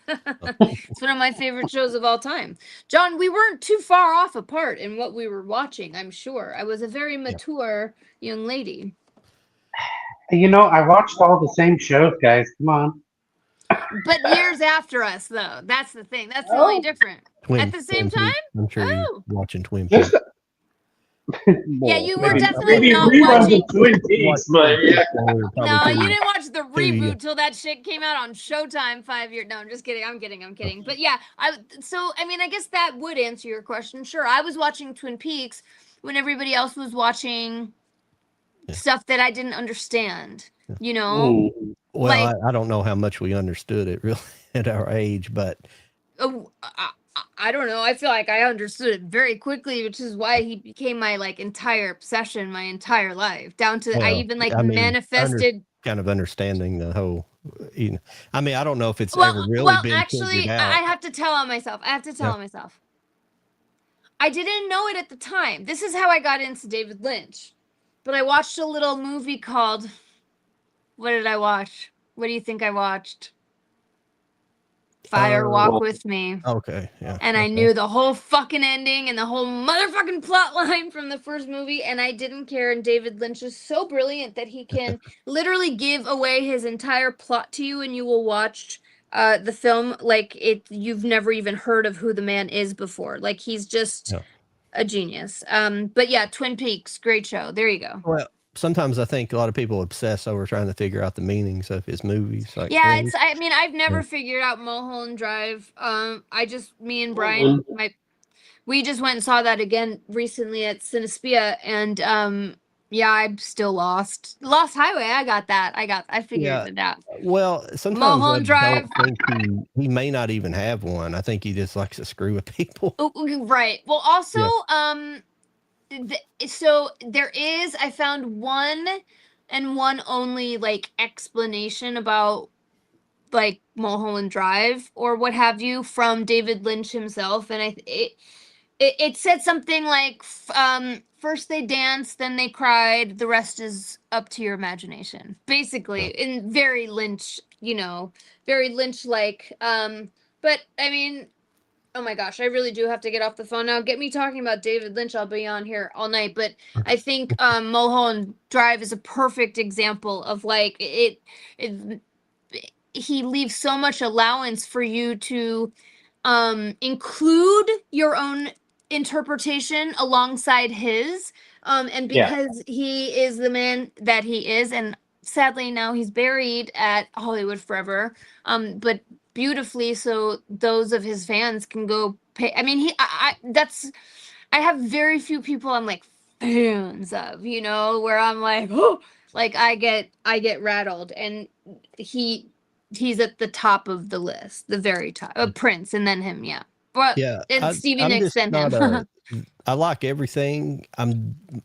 It's one of my favorite shows of all time. John, we weren't too far off apart in what we were watching, I'm sure. I was a very mature young lady. I watched all the same shows, guys. Come on. But years after us, though. That's the thing. That's the only difference. At the same time? I'm sure you're watching Twin Peaks. Yeah, you were definitely not watching Twin Peaks, but yeah. No, you didn't watch the reboot till that shit came out on Showtime 5 years. No, I'm just kidding. I'm kidding. But yeah, I guess that would answer your question. Sure, I was watching Twin Peaks when everybody else was watching stuff that I didn't understand. Well, like, I don't know how much we understood it really at our age, but I don't know. I feel like I understood it very quickly, which is why he became my entire obsession my entire life. Down to I even manifested kind of understanding the whole. I mean, I don't know if it's ever really been figured out. I have to tell on myself. I didn't know it at the time. This is how I got into David Lynch. But I watched a little movie called. What did I watch? What do you think I watched? Fire Walk With Me. Okay, yeah. And I knew the whole fucking ending and the whole motherfucking plot line from the first movie, and I didn't care. And David Lynch is so brilliant that he can literally give away his entire plot to you, and you will watch the film like you've never even heard of who the man is before. Like, he's just a genius. But yeah, Twin Peaks, great show. There you go. Well, sometimes I think a lot of people obsess over trying to figure out the meanings of his movies. Like, I've never figured out Mulholland Drive. Me and Brian, we just went and saw that again recently at Cinespia, and I'm still lost. Lost Highway, I got that. I figured it out. Well, sometimes Mulholland Drive. I don't think he may not even have one. I think he just likes to screw with people. Right. Well, also, so there is, I found one and one only explanation about Mulholland Drive or what have you from David Lynch himself, and it said something like first they danced, then they cried, the rest is up to your imagination, basically, in very Lynch, very Lynch like. But I mean, oh my gosh, I really do have to get off the phone now. Get me talking about David Lynch, I'll be on here all night. But I think Mulholland Drive is a perfect example of he leaves so much allowance for you to include your own interpretation alongside his. And because he is the man that he is, and sadly now he's buried at Hollywood Forever. But beautifully, so those of his fans can go pay. I mean, I have very few people I'm fans of, where I'm I get rattled, and he's at the top of the list, the very top. Prince, and then him, and Stevie Nicks, then him. I like everything.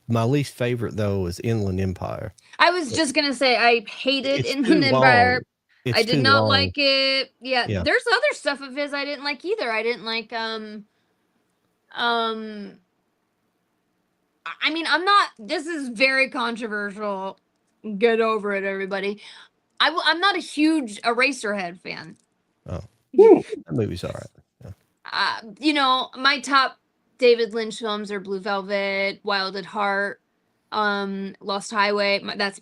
My least favorite though is Inland Empire. I was just gonna say I hated Inland Empire. I did not like it. Yeah, there's other stuff of his I didn't like either. I didn't like I mean, this is very controversial. Get over it, everybody. I'm not a huge Eraserhead fan. Oh, that movie's all right. Yeah. My top David Lynch films are Blue Velvet, Wild at Heart, Lost Highway. That's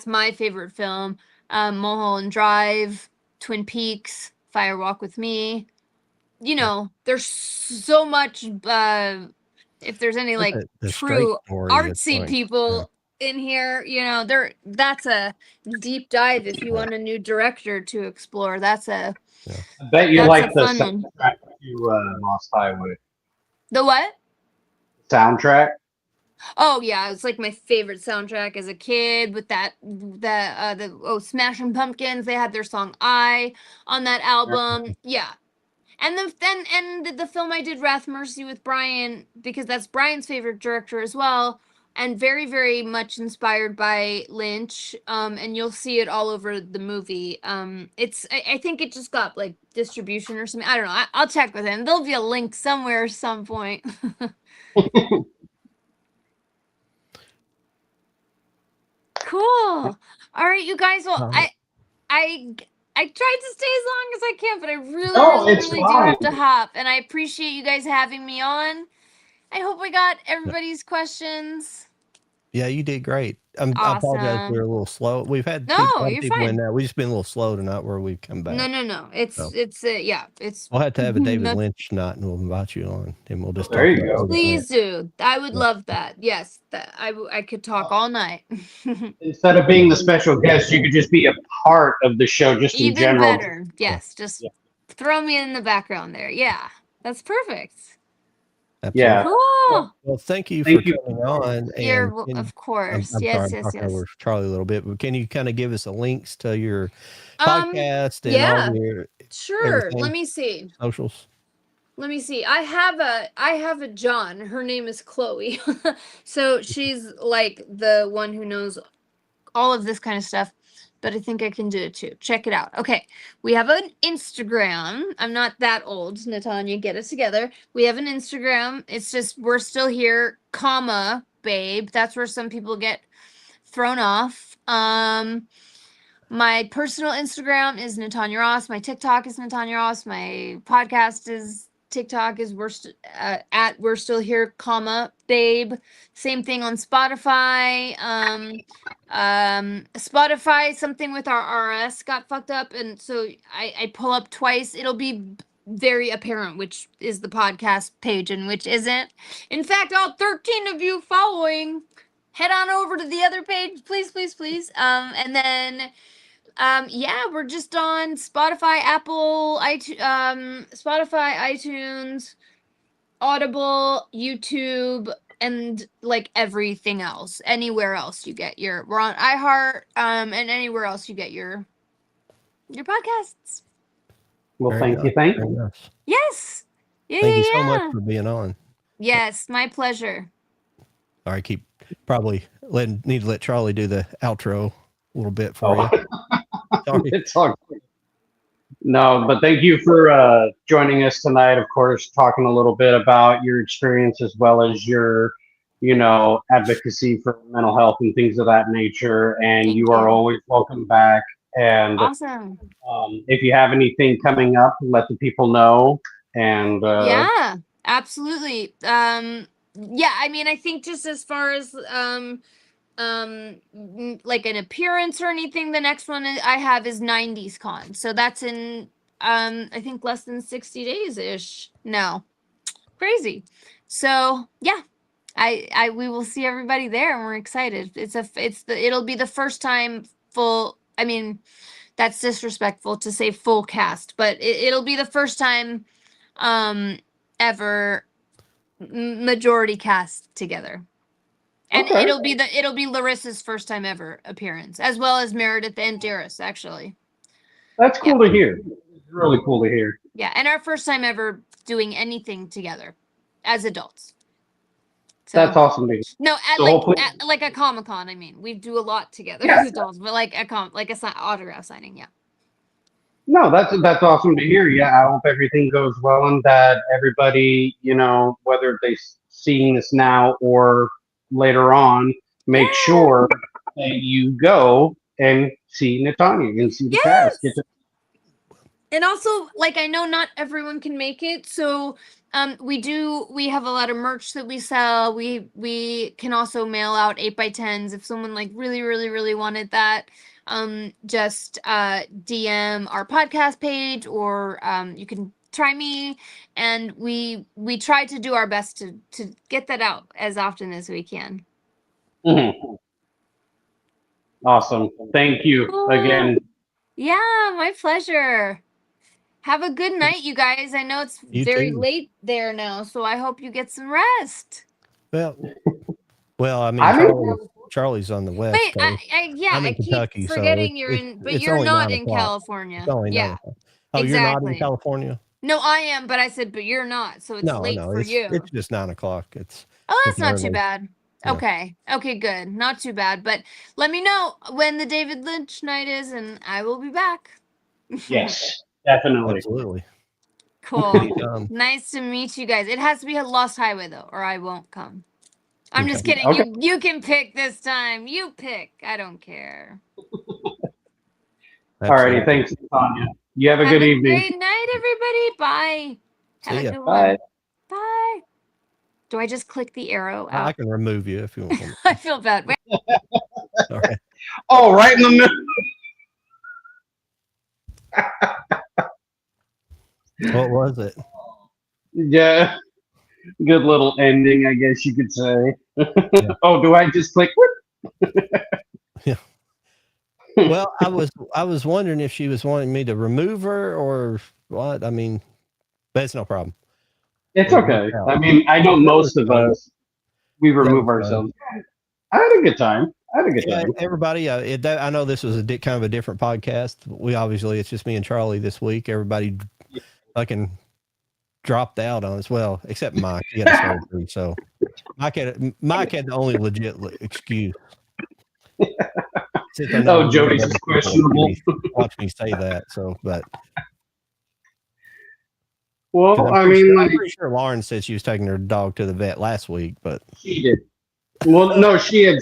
my favorite film. Mulholland Drive, Twin Peaks, Fire Walk with Me. You know, there's so much. If there's any like The true straight story is artsy like, people in here, you know, that's a deep dive if you want a new director to explore. That's a I bet you That's like a the fun one. soundtrack to Lost Highway. the what? Soundtrack? Oh yeah, it's like my favorite soundtrack as a kid with the Smashing Pumpkins. They had their song "I" on that album. Yeah, and the film I did Wrath Mercy with Brian because that's Brian's favorite director as well, and very very much inspired by Lynch. And you'll see it all over the movie. I think it just got like distribution or something. I don't know. I'll check with him. There'll be a link somewhere at some point. Cool. All right, you guys. Well, I tried to stay as long as I can, but I really, No, really, it's really do fine. have to hop. And I appreciate you guys having me on. I hope I got everybody's questions. yeah, you did great. I apologize. Awesome. We're a little slow. We've had No, a lot of you're people fine. in now. We've just been a little slow tonight where we've come back. No. It's So. yeah. It's We'll have to have a David not- Lynch night, and we'll invite you on, and we'll just There talk you about go. other Please things. do. I would Yeah. love that. Yes, that I could talk all night. Instead of being the special guest, you could just be a part of the show, just in Even general. better. Yes, just Yeah. throw me in the background there. Yeah, that's perfect. Absolutely. Yeah. Cool. Well, thank you Thank for you. coming on. You're And of course. I'm Yes, sorry, I'm talking yes. over Charlie a little bit, but can you kind of give us the links to your podcast and Yeah. all your Sure. everything? Let me see. Socials? Let me see. I have a John. Her name is Chloe. So she's like the one who knows all of this kind of stuff. But I think I can do it too. Check it out. Okay. We have an Instagram. I'm not that old, Natanya. Get it together. We have an Instagram. It's just we're still here, comma, babe. That's where some people get thrown off. My personal Instagram is Natanya Ross. My TikTok is Natanya Ross. My podcast is TikTok is at we're still here, comma, babe. Same thing on Spotify. Spotify, something with our RS got fucked up, and so I pull up twice. It'll be very apparent which is the podcast page and which isn't. In fact, all 13 of you following, head on over to the other page, please. And then yeah, we're just on Spotify, Apple, Spotify, iTunes, Audible, YouTube, and like everything else. Anywhere else you get we're on iHeart, and anywhere else you get your podcasts. Well, Very thank you. Very nice. Yes. Yeah, Thank yeah, you so yeah. much for being on. Yes, my pleasure. All right, probably need to let Charlie do the outro a little bit for you. Sorry. It's all good. No, but thank you for joining us tonight. Of course, talking a little bit about your experience as well as your, advocacy for mental health and things of that nature. And Thank you are you. always welcome back. And Awesome. if you have anything coming up, let the people know. And Yeah, absolutely. Yeah, I mean, I think just as far as like an appearance or anything, the next one I have is 90s Con. So that's in I think less than 60 days ish now. Crazy. So yeah, we will see everybody there and we're excited. It'll be the first time full. I mean, that's disrespectful to say full cast, but it'll be the first time ever majority cast together. And Okay. it'll be Larissa's first time ever appearance, as well as Meredith and Darius, actually. that's cool to hear. It's really cool to hear. Yeah, and our first time ever doing anything together as adults. So, That's awesome to hear. no, So hopefully- like a Comic-Con. I mean, we do a lot together Yeah. as adults, but like autograph signing. Yeah. No, that's awesome to hear. Yeah, I hope everything goes well and that everybody, whether they seeing this now or later on, make sure that you go and see Natanya and see the cast. Get to- And also, like, I know not everyone can make it, so we have a lot of merch that we sell. We can also mail out 8x10s if someone like really wanted that. just DM our podcast page, or you can try me, and we try to do our best to get that out as often as we can. Mhm. Awesome. Thank you again. Yeah, my pleasure. Have a good night, you guys. I know it's You very too. late there now, so I hope you get some rest. Well, I mean, I mean, Charlie's on the west Wait, coast. I'm I in keep Kentucky, so forgetting you're in, but it's you're only not 9 in o'clock. California. It's only 9 Yeah, o'clock. Oh, you're not in California? No, I am, but I said, but you're not, so it's No, late no, for you. it's just 9 o'clock. Oh, It's that's not too early. bad. Yeah. Okay, good, not too bad. But let me know when the David Lynch night is, and I will be back. yes, definitely. Absolutely. Cool. Nice to meet you guys. It has to be a Lost Highway though, or I won't come. I'm just Okay. kidding. Okay. You can pick this time. You pick. I don't care. Alrighty, thanks, Natanya. You have a good evening. Great night, everybody. Bye. Have See a ya. good Bye. one. Bye. Do I just click the arrow out? I can remove you if you want. I feel bad. Wait. All right. Oh, right in the middle. What was it? Yeah. Good little ending, I guess you could say. Yeah. Oh, do I just click? Yeah. Well, I was wondering if she was wanting me to remove her or what. I mean, but it's no problem. It's okay. I mean, I know most of us, we remove ourselves. I had a good time. Everybody, I know this was kind of a different podcast. It's just me and Charlie this week. Everybody fucking dropped out on us. Well, except Mike. He had a surgery, so Mike had the only legit excuse. Oh, Jody's is questionable. Watch me say that. So, but well, I'm pretty sure Lauren said she was taking her dog to the vet last week, but she did. Well, no, she had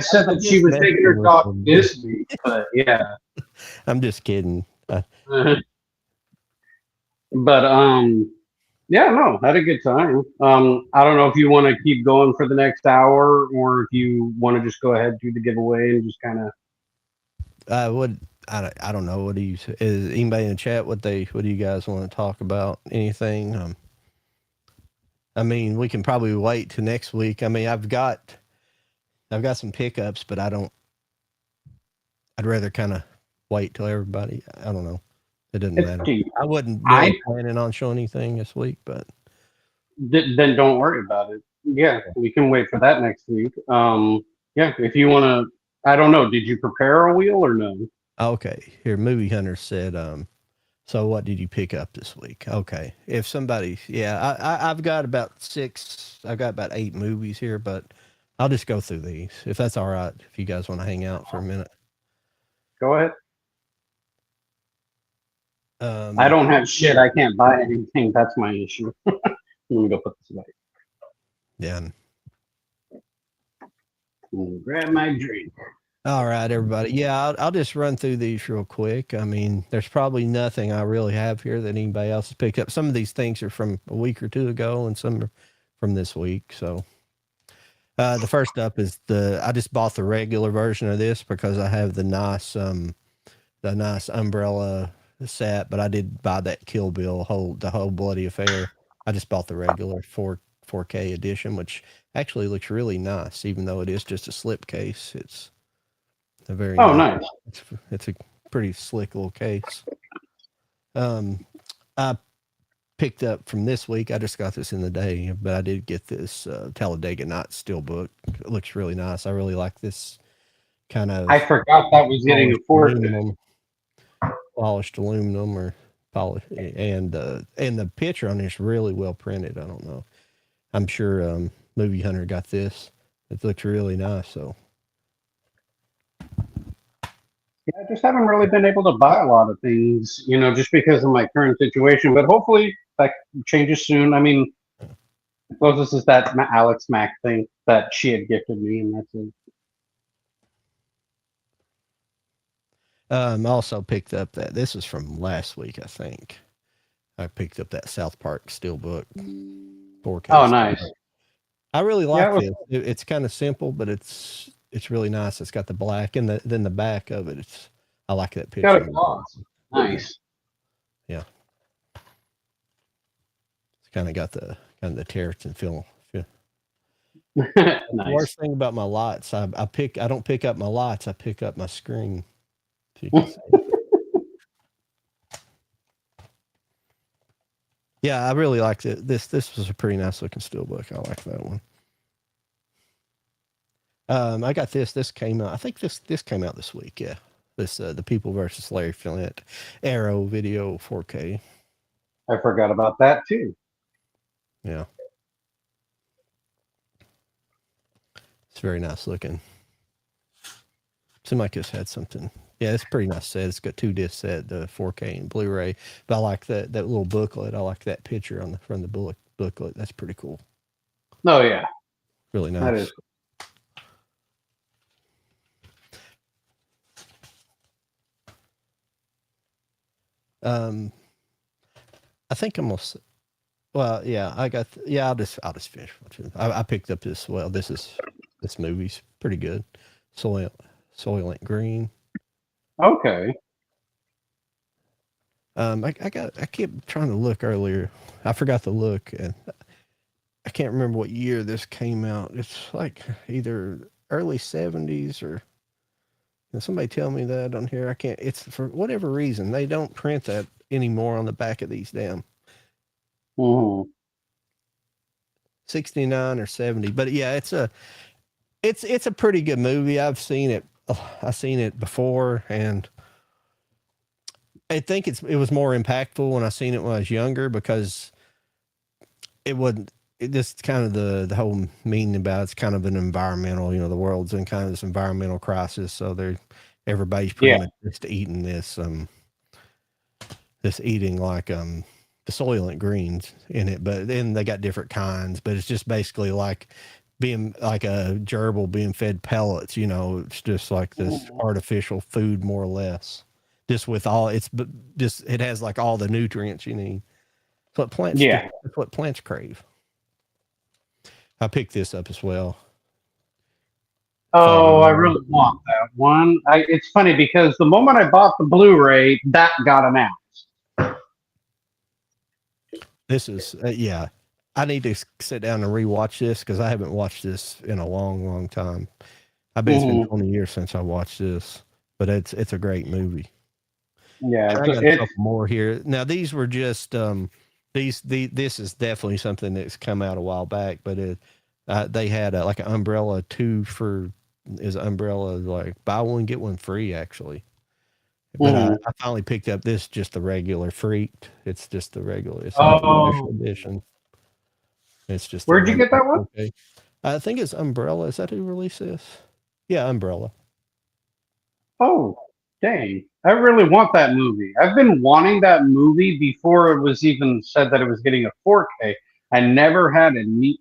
said that she was taking her dog this week, but yeah. I'm just kidding. But yeah, no, had a good time. I don't know if you want to keep going for the next hour, or if you want to just go ahead and do the giveaway and just kind of. I don't know. What do you? Is anybody in the chat? What do you guys want to talk about? Anything? I mean, we can probably wait till next week. I mean, I've got some pickups, but I'd rather kind of wait till everybody. I don't know. It doesn't matter. I wasn't really planning on showing anything this week, but then don't worry about it. Yeah, we can wait for that next week. Yeah, if you want to. I don't know. Did you prepare a wheel or no? Okay. Here, Movie Hunter said, so what did you pick up this week? Okay. If somebody, I've got about 8 movies here, but I'll just go through these if that's all right. If you guys want to hang out for a minute. Go ahead. I don't have shit. I can't buy anything. That's my issue. Let me go put this away. Yeah. Grab my drink. All right, everybody. Yeah, I'll just run through these real quick. I mean, there's probably nothing I really have here that anybody else has picked up. Some of these things are from a week or two ago, and some are from this week. So, the first up is I just bought the regular version of this because I have the nice umbrella set, but I did buy that Kill Bill the whole bloody affair. I just bought the regular 4K edition, which actually looks really nice, even though it is just a slipcase. It's a very nice. It's a pretty slick little case. I picked up from this week. I just got this in the day, but I did get this Talladega Nights Steelbook. It looks really nice. I really like this kind of. I forgot that was getting a polished aluminum or polished, and the picture on this is really well printed. I don't know. I'm sure Movie Hunter got this. It looks really nice. So. Yeah, I just haven't really been able to buy a lot of things, just because of my current situation. But hopefully that changes soon. I mean, the closest is that Alex Mack thing that she had gifted me, and that's it. Also picked up this is from last week, I think. I picked up that South Park Steelbook 4K. Oh, nice. I really like this. It's kind of simple, but it's it's really nice. It's got the black and then the back of it. I like that picture. Got a gloss. Nice. Yeah. It's kind of got the terracin feel. Nice. The worst thing about my lights, I don't pick up my lights. I pick up my screen. So you can see. Yeah, I really liked it. This was a pretty nice looking steelbook. I like that one. I got this. This came out. I think this came out this week. Yeah, this The People versus Larry Flint Arrow Video 4K. I forgot about that too. Yeah, it's very nice looking. Seemed like this had something. Yeah, it's a pretty nice set. It's got 2 disc set, the 4K and Blu-ray. But I like that little booklet. I like that picture on the front of the booklet. That's pretty cool. Oh yeah, Really nice. that is. I think almost. Well, yeah, I'll just finish. I picked up this. Well, this movie's pretty good. Soylent Green. Okay. I kept trying to look earlier. I forgot to look, and I can't remember what year this came out. It's like either early 70s or. Can somebody tell me that on here? I can't. It's for whatever reason they don't print that anymore on the back of these damn. 69 or 70, but yeah, it's a pretty good movie. I've seen it before, and I think it was more impactful when I seen it when I was younger, because it just kind of the whole meaning about it's kind of an environmental, the world's in kind of this environmental crisis, so everybody's pretty much just eating this eating like the Soylent Greens in it, but then they got different kinds, but it's just basically like being like a gerbil being fed pellets, it's just like this artificial food, more or less, just with all it has like all the nutrients you need. That's what plants crave. I picked this up as well. Oh, I really want that one. It's funny because the moment I bought the Blu-ray, that got announced. This is, I need to sit down and rewatch this because I haven't watched this in a long, long time. I bet it's been 20 years since I watched this, but it's a great movie. Yeah, I got a couple more here. Now, these were just, this is definitely something that's come out a while back, but they had like an umbrella 2 for, umbrella like buy one, get one free, actually. But I finally picked up this, just the regular Freaked. It's just the regular. It's not the special edition. It's just. Where'd you get that one? Okay. I think it's Umbrella. Is that who released this? Yeah, Umbrella. Oh, dang. I really want that movie. I've been wanting that movie before it was even said that it was getting a 4K. I never had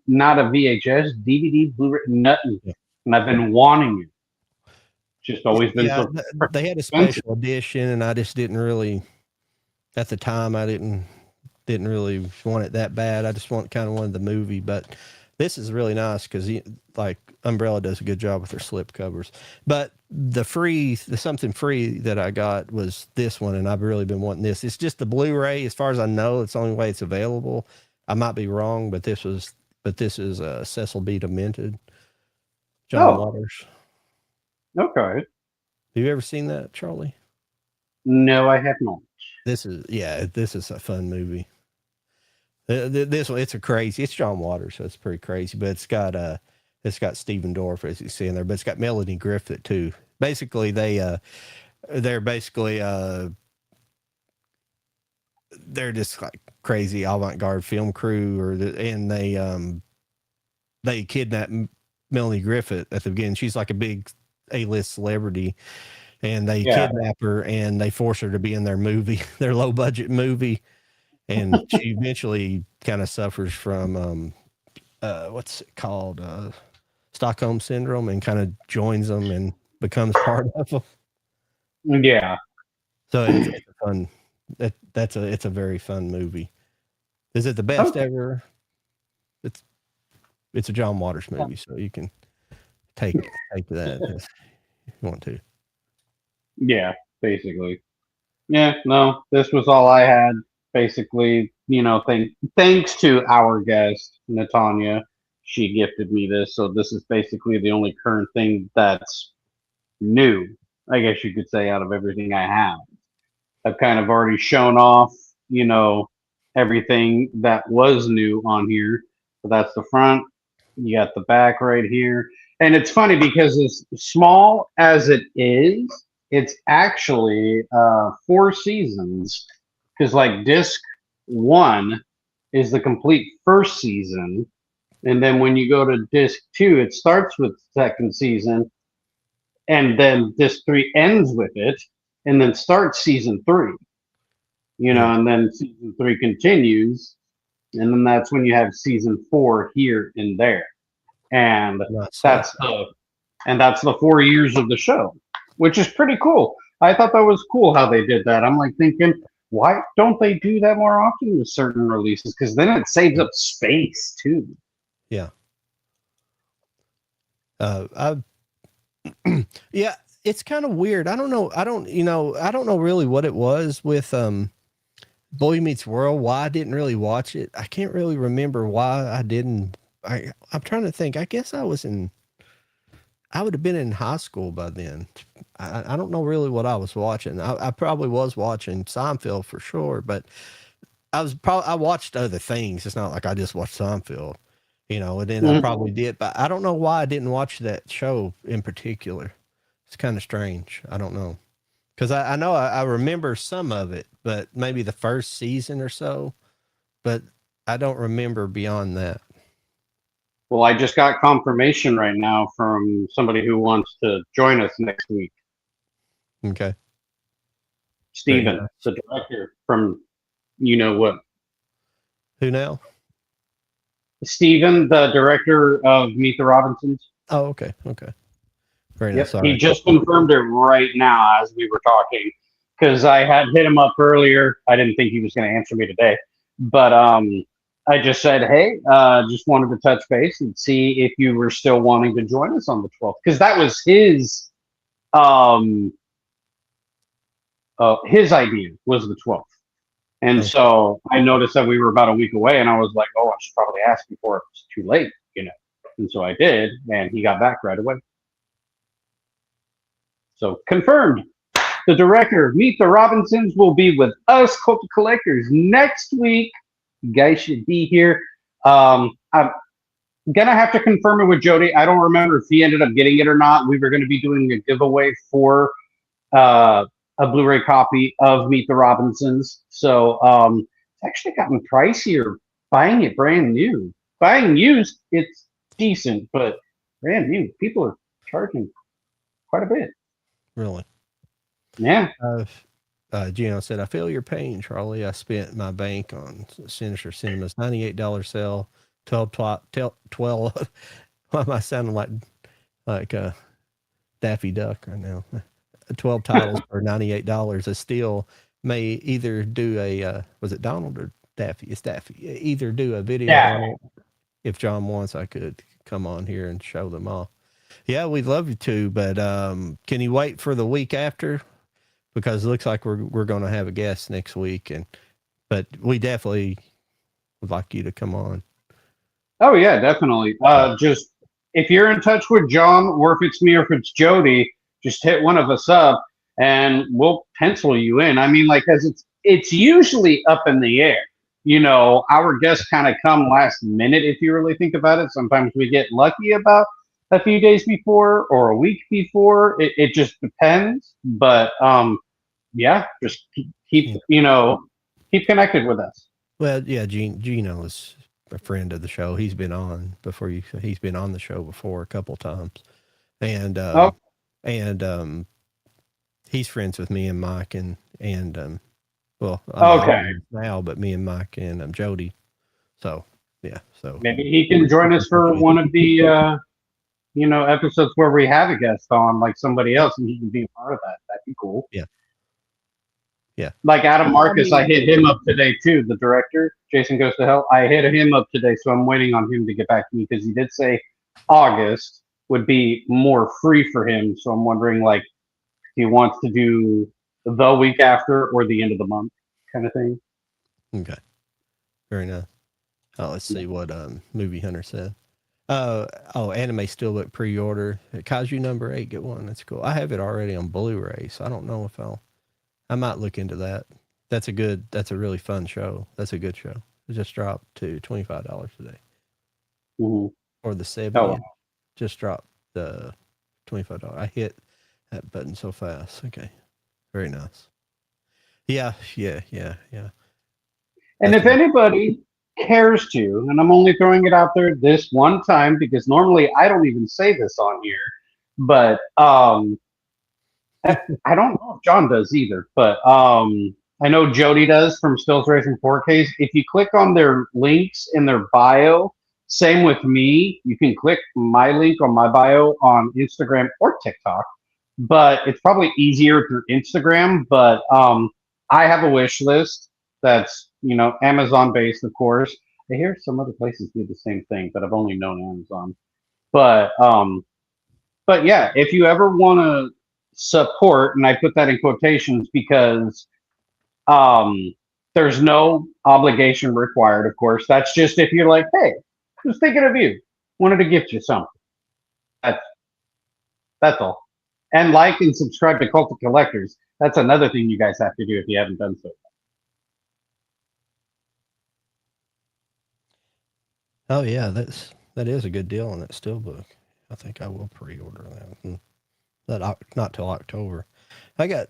not a VHS, DVD, Blu-ray, nothing. Yeah. And I've been wanting it. Just always been they had a special edition, and I just didn't really, at the time, I didn't really want it that bad. I just wanted the movie, but this is really nice because like Umbrella does a good job with their slip covers. But the something free that I got was this one, and I've really been wanting this. It's just the Blu-ray, as far as I know. It's the only way it's available. I might be wrong, but this is Cecil B. Demented, John Waters. Okay. Have you ever seen that, Charlie? No, I have not. This is a fun movie. This one, it's John Waters, so it's pretty crazy, but it's got Stephen Dorff, as you see in there, but it's got Melanie Griffith too. Basically, they're just like crazy avant-garde film crew, and they kidnap Melanie Griffith at the beginning. She's like a big A-list celebrity, and they kidnap her and they force her to be in their movie, their low budget movie. And she eventually kind of suffers from, what's it called? Stockholm syndrome, and kind of joins them and becomes part of them. Yeah. So it's a fun, it's a very fun movie. Is it the best ever? It's a John Waters movie, so you can take that if you want to. Yeah, basically. Yeah, no, this was all I had. Basically, thanks to our guest, Natanya, she gifted me this. So this is basically the only current thing that's new, I guess you could say, out of everything I have. I've kind of already shown off, everything that was new on here. So that's the front. You got the back right here. And it's funny because as small as it is, it's actually 4 seasons. Because like disc one is the complete first season. And then when you go to disc two, it starts with the second season. And then disc three ends with it. And then starts season three. And then season three continues. And then that's when you have season 4 here and there. And that's the 4 years of the show, which is pretty cool. I thought that was cool how they did that. I'm like thinking, why don't they do that more often with certain releases? Because then it saves up space too. Yeah. Yeah, it's kind of weird. I don't know really what it was with Boy Meets World, why I didn't really watch it. I can't really remember why I didn't. I'm trying to think. I guess I would have been in high school by then. I don't know really what I was watching. I probably was watching Seinfeld for sure, but I watched other things. It's not like I just watched Seinfeld, and then I probably did, but I don't know why I didn't watch that show in particular. It's kind of strange. I don't know. Because I know I remember some of it, but maybe the first season or so, but I don't remember beyond that. Well, I just got confirmation right now from somebody who wants to join us next week. Okay. Steven, the director from what? Who now? Steven, the director of Meet the Robinsons. Oh, okay. Okay. Very nice. He just confirmed it right now as we were talking, because I had hit him up earlier. I didn't think he was going to answer me today, but I just said, hey, just wanted to touch base and see if you were still wanting to join us on the 12th, because that was his idea was the 12th. And so I noticed that we were about a week away, and I was like, oh, I should probably ask before it's too late, And so I did, and he got back right away. So confirmed. The director of Meet the Robinsons will be with us, Cult Collectors, next week. You guys should be here. I'm gonna have to confirm it with Jody. I don't remember if he ended up getting it or not. We were going to be doing a giveaway for a Blu-ray copy of Meet the Robinsons. So it's actually gotten pricier buying it brand new. Buying used, it's decent, but brand new, people are charging quite a bit. Really? Yeah. Gino said, I feel your pain, Charlie. I spent my bank on Sinister Cinema's $98 sale, 12. Why am I sounding like a Daffy Duck right now? 12 titles for $98. A Steel may either do a, was it Donald or Daffy? It's Daffy. Either do a video on it. If John wants, I could come on here and show them all. Yeah, we'd love you to, but can you wait for the week after? Because it looks like we're going to have a guest next week, but we definitely would like you to come on. Oh yeah, definitely. Just if you're in touch with John, or if it's me, or if it's Jody, just hit one of us up, and we'll pencil you in. I mean, because it's usually up in the air. Our guests kind of come last minute. If you really think about it, sometimes we get lucky about a few days before or a week before. It just depends. But yeah, just keep connected with us. Well, yeah, Gino is a friend of the show. He's been on before. He's been on the show before a couple times, and he's friends with me and Mike and well, I'm now, but me and Mike and Jody. So yeah, so maybe he can join us for one of the episodes where we have a guest on, like somebody else, and he can be a part of that. That'd be cool. Yeah. Yeah. Like Adam Marcus, I hit him up today too. The director, Jason Goes to Hell. I hit him up today, so I'm waiting on him to get back to me because he did say August. would be more free for him. So I'm wondering, like, if he wants to do the week after or the end of the month kind of thing. Okay. Very nice. Oh, let's see what Movie Hunter said. Anime Steelbook pre-order. Kaiju number 8, get one. That's cool. I have it already on Blu-ray, so I don't know if I might look into that. That's a really fun show. That's a good show. It just dropped to $25 today. Mm-hmm. Or the 70th. Just dropped the $25. I hit that button so fast. Okay. Very nice. Yeah. And if anybody cares to, and I'm only throwing it out there this one time because normally I don't even say this on here, but I don't know if John does either, but I know Jody does from Stills Racing 4Ks. If you click on their links in their bio, same with me, you can click my link on my bio on Instagram or TikTok, but it's probably easier through Instagram. But I have a wish list that's, Amazon based, of course. I hear some other places do the same thing, but I've only known Amazon. But yeah, if you ever want to support, and I put that in quotations because there's no obligation required, of course. That's just if you're like, hey, just thinking of you, wanted to gift you something. That's all. And like and subscribe to Cult of Collectors. That's another thing you guys have to do if you haven't done so. Oh yeah, that is a good deal on that Steelbook. I think I will pre-order that. Not till October. I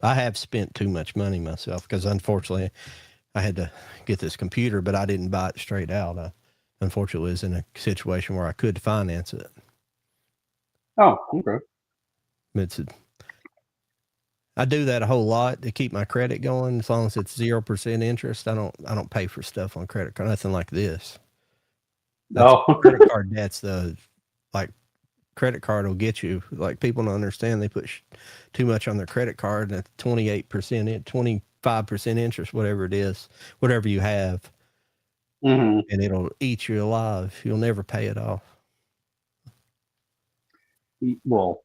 have spent too much money myself because unfortunately I had to get this computer, but I didn't buy it straight out. I unfortunately was in a situation where I could finance it. Oh, okay. I do that a whole lot to keep my credit going. As long as it's 0% interest, I don't pay for stuff on credit card. Nothing like this. Credit card debt's credit card will get you. Like, people don't understand, they put too much on their credit card, and it's 28%, 25% interest, whatever it is, whatever you have, and it'll eat you alive. You'll never pay it off. Well,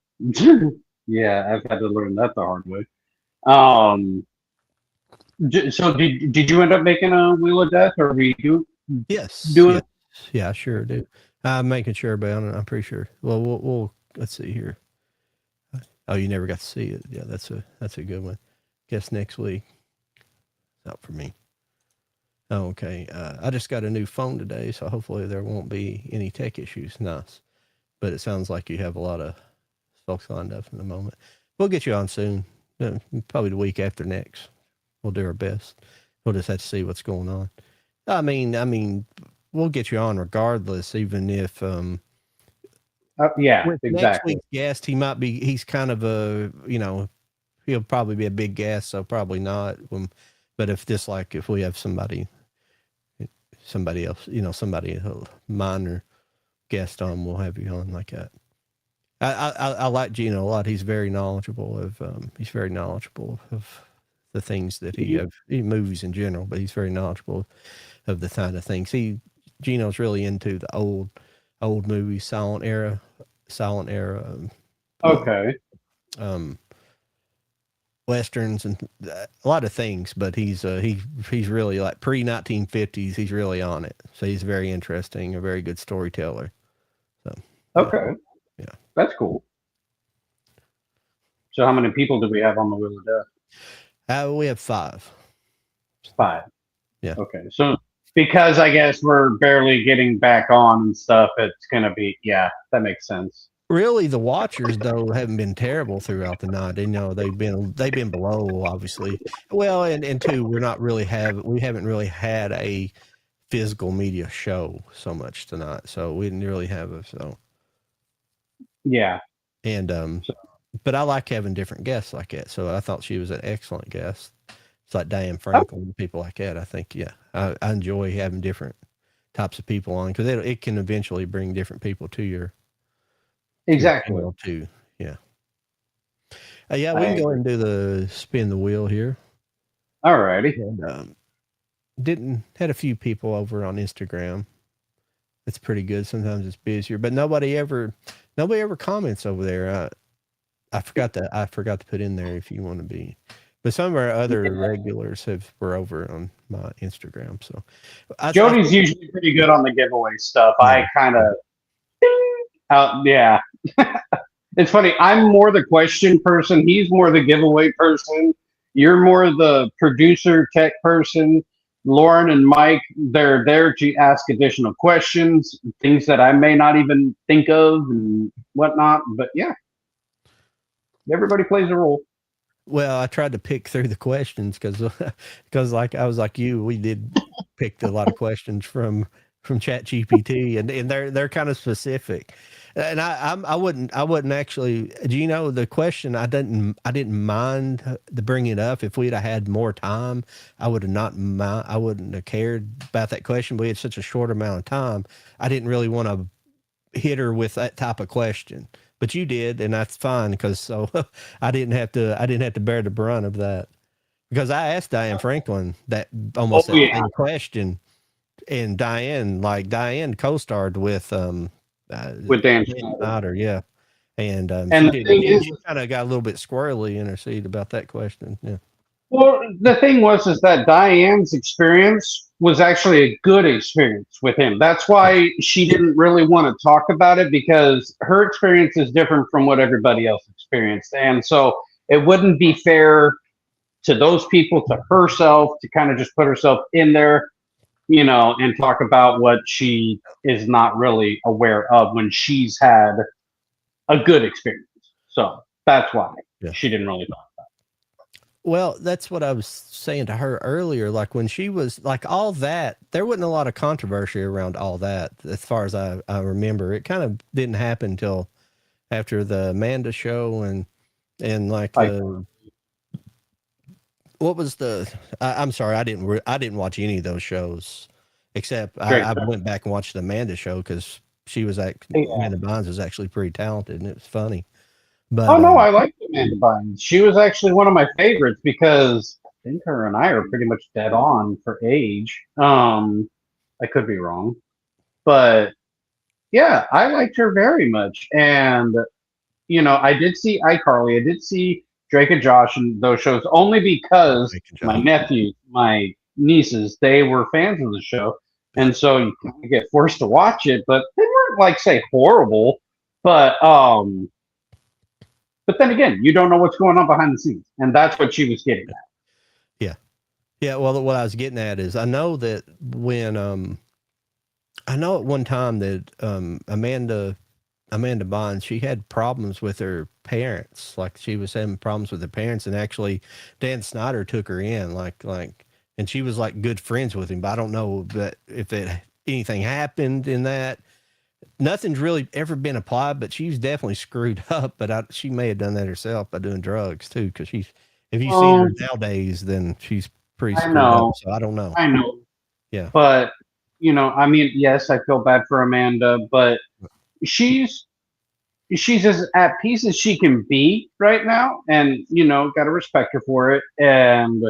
yeah, I've had to learn that the hard way. So did you end up making a Wheel of Death, or were you doing? Yeah, I sure do. I'm making sure about it. I'm pretty sure. Well, we'll let's see here. Oh, you never got to see it. Yeah, that's a good one. Guess next week. Not for me. Oh, okay. I just got a new phone today, so hopefully there won't be any tech issues. Nice. But it sounds like you have a lot of folks lined up in the moment. We'll get you on soon. Probably the week after next. We'll do our best. We'll just have to see what's going on. I mean, we'll get you on regardless, even if Yeah, with exactly. next week's guest, he's kind of he'll probably be a big guest, so probably not. But if we have somebody else, somebody a minor guest on, we'll have you on like that. I like Gino a lot. He's very knowledgeable of the things that he movies in general, but he's very knowledgeable of the kind of things. Gino's really into the old movies, silent era. Okay. Westerns and a lot of things, but he's really like pre-1950s. He's really on it. So he's very interesting, a very good storyteller. So okay, yeah, that's cool. So how many people do we have on the Wheel of Death? We have 5. 5. Yeah. Okay. So because I guess we're barely getting back on and stuff, it's gonna be, yeah, that makes sense. Really, the watchers though haven't been terrible throughout the night. They've been below, obviously. Well, and two, we haven't really had a physical media show so much tonight, so we didn't really have a so. Yeah. And but I like having different guests like that. So I thought she was an excellent guest. It's like Diane Franklin, people like that. I think, yeah, I enjoy having different types of people on because it can eventually bring different people to your. Exactly. Too. Yeah. Yeah, we can go ahead and do the spin the wheel here. Alrighty. And, had a few people over on Instagram It's pretty good. Sometimes it's busier, but nobody ever comments over there. I forgot to put in there if you want to be, but some of our other regulars were over on my Instagram. So Jody's usually pretty good on the giveaway stuff. Yeah. I kind of, yeah. It's funny. I'm more the question person. He's more the giveaway person. You're more the producer tech person. Lauren and Mike, they're there to ask additional questions, things that I may not even think of and whatnot. But yeah, everybody plays a role. Well, I tried to pick through the questions because like I was like you, we did pick a lot of questions from Chat GPT, and they're kind of specific. And I wouldn't actually, Gino, the question I didn't mind to bring it up. If we'd have had more time, I would have not mind, I wouldn't have cared about that question. But we had such a short amount of time. I didn't really want to hit her with that type of question. But you did, and that's fine because so I didn't have to bear the brunt of that. Because I asked Diane Franklin that almost that same question, and Diane co-starred with Dan Snyder, yeah. And And she kind of got a little bit squirrely in her seat about that question. Yeah. Well, the thing is that Diane's experience was actually a good experience with him. That's why she didn't really want to talk about it, because her experience is different from what everybody else experienced. And so it wouldn't be fair to those people, to herself, to kind of just put herself in there, and talk about what she is not really aware of when she's had a good experience. So that's why she didn't really talk. Well, that's what I was saying to her earlier. Like when she was like all that, there wasn't a lot of controversy around all that. As far as I remember, it kind of didn't happen until after the Amanda show and like what was the? I'm sorry, I didn't watch any of those shows except I went back and watched the Amanda show because she was Amanda Bynes was actually pretty talented and it was funny. But, I like Amanda Bynes. She was actually one of my favorites because I think her and I are pretty much dead on for age. I could be wrong, but yeah, I liked her very much. And I did see iCarly, I did see Drake and Josh and those shows only because my nephews, my nieces, they were fans of the show, and so you kind of get forced to watch it. But they weren't like say horrible, but then again, you don't know what's going on behind the scenes. And that's what she was getting at. Yeah. Yeah. Well, what I was getting at is I know that when, I know at one time that Amanda Bynes, she had problems with her parents. Like she was having problems with her parents. And actually Dan Snyder took her in and she was like good friends with him. But I don't know that if anything happened in that. Nothing's really ever been applied, but she's definitely screwed up. But she may have done that herself by doing drugs too. Because if you see her nowadays, then she's pretty screwed up. So I don't know. I know. Yeah. But yes, I feel bad for Amanda, but she's as at peace as she can be right now, and got to respect her for it. And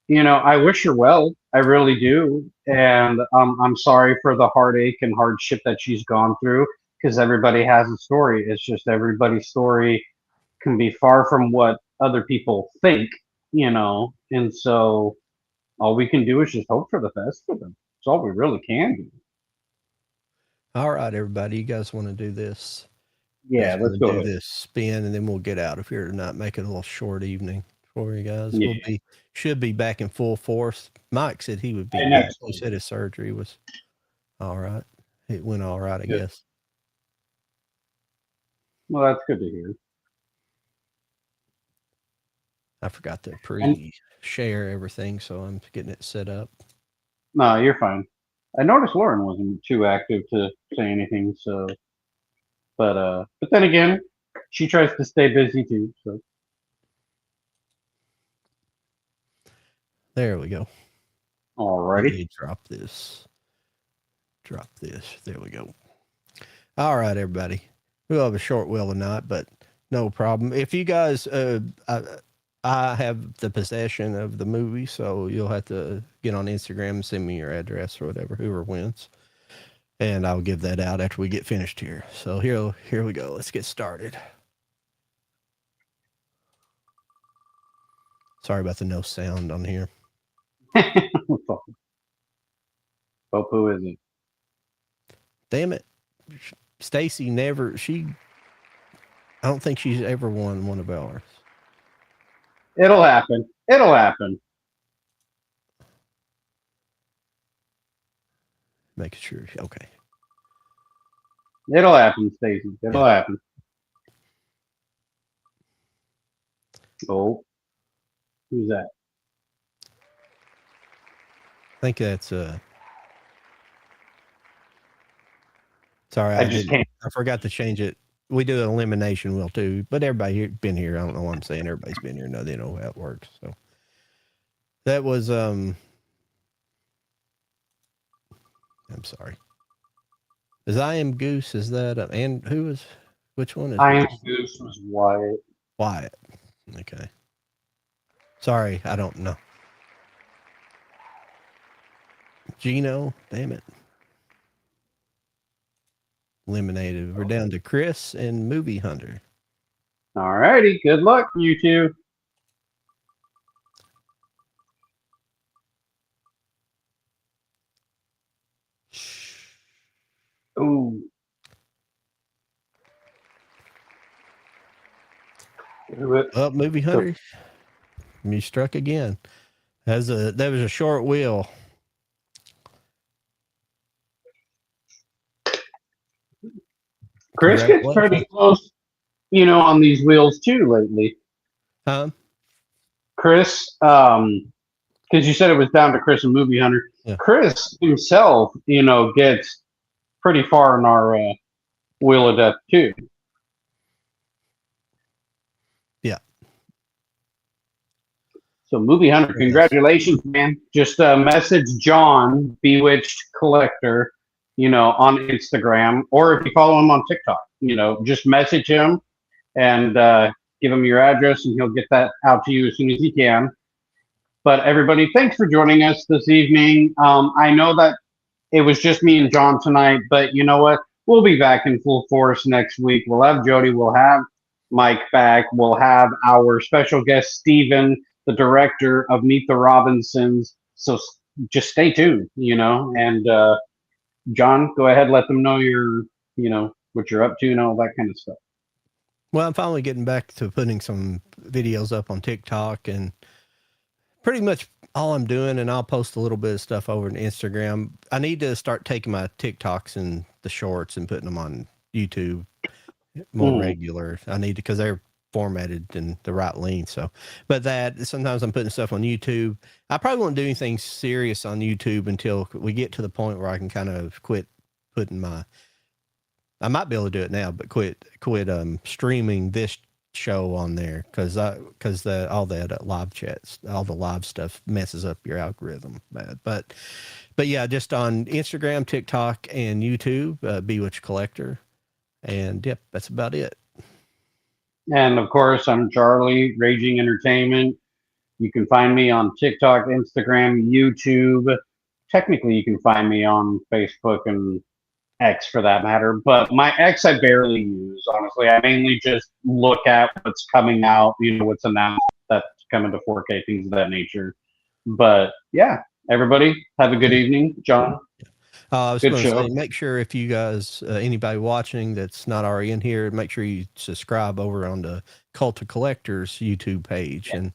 I wish her well. I really do. And I'm sorry for the heartache and hardship that she's gone through, because everybody has a story. It's just everybody's story can be far from what other people think, and so all we can do is just hope for the best for them. That's all we really can do. All right, everybody. You guys want to do this? Yeah, let's go do this spin, and then we'll get out of here tonight. Make it a little short evening for you guys. Yeah. Should be back in full force. Mike said he would be. He said his surgery was all right. It went all right, I guess. Well, that's good to hear. I forgot to pre-share everything, so I'm getting it set up. No, you're fine. I noticed Lauren wasn't too active to say anything, so. But then again, she tries to stay busy too. So. There we go. Alrighty. Drop this. There we go. All right, everybody. We'll have a short wheel tonight, but no problem. If you guys, I have the possession of the movie, so you'll have to get on Instagram and send me your address or whatever, whoever wins. And I'll give that out after we get finished here. So here we go. Let's get started. Sorry about the no sound on here. Pope, who is it? Damn it. Stacy I don't think she's ever won one of ours. It'll happen. It'll happen. Making sure. Okay. It'll happen, Stacy. It'll happen. Oh. Who's that? I think that's sorry, I forgot to change it. We do an elimination wheel too, but everybody here been here. I don't know what I'm saying. Everybody's been here. No, they know how it works. So that was I'm sorry. Is I Am Goose? Is that and who is which one is I Am Goose was Wyatt. Wyatt. Okay. Sorry, I don't know. Gino, damn it. Eliminated. We're down to Chris and Movie Hunter. All righty. Good luck, you two. Ooh. Up, Movie Hunter. You struck again. That was a short wheel. Chris gets pretty close, on these wheels too lately. Chris, because you said it was down to Chris and Movie Hunter. Yeah. Chris himself, gets pretty far in our wheel of death too. Yeah. So Movie Hunter, congratulations, man. Just message John, Bewitched Collector, on Instagram, or if you follow him on TikTok, just message him and give him your address and he'll get that out to you as soon as he can. But everybody, thanks for joining us this evening. I know that it was just me and John tonight, but you know what? We'll be back in full force next week. We'll have Jody, we'll have Mike back, we'll have our special guest, Steven, the director of Meet the Robinsons. So just stay tuned, and John, go ahead, let them know what you're up to and all that kind of stuff. Well, I'm finally getting back to putting some videos up on TikTok and pretty much all I'm doing, and I'll post a little bit of stuff over on Instagram. I need to start taking my TikToks and the shorts and putting them on YouTube more regular. I need to, because they're formatted in the right length. So, but sometimes I'm putting stuff on YouTube. I probably won't do anything serious on YouTube until we get to the point where I can kind of quit putting I might be able to do it now, but quit streaming this show on there because all that live chats, all the live stuff messes up your algorithm bad. But yeah, just on Instagram, TikTok, and YouTube, Bewitched Collector, and yep, that's about it. And of course, I'm Charlie, Raging Entertainment. You can find me on TikTok, Instagram, YouTube. Technically, you can find me on Facebook and X for that matter. But my X I barely use, honestly. I mainly just look at what's coming out, what's announced that's coming to 4K, things of that nature. But yeah, everybody, have a good evening. John. I was going to say, make sure if you guys, anybody watching that's not already in here, make sure you subscribe over on the Cult of Collectors YouTube page. Yeah. And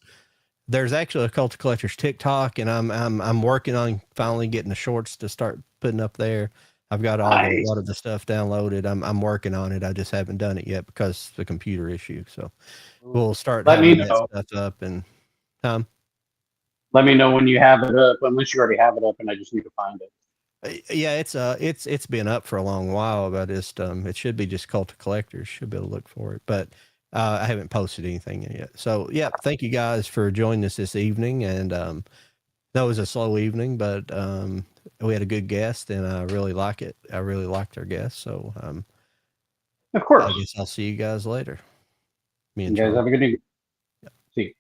there's actually a Cult of Collectors TikTok, and I'm working on finally getting the shorts to start putting up there. I've got a lot of the stuff downloaded. I'm working on it. I just haven't done it yet because of the computer issue. So we'll start having that stuff up. And let me know when you have it up, unless you already have it up and I just need to find it. Yeah, it's been up for a long while, but it should be just Cult of Collectors. Should be able to look for it, but I haven't posted anything yet. So yeah, thank you guys for joining us this evening. And that was a slow evening, but we had a good guest, and I really like it. I really liked our guest. So of course, I guess I'll see you guys later. Me and you guys have a good evening. Yeah. See you.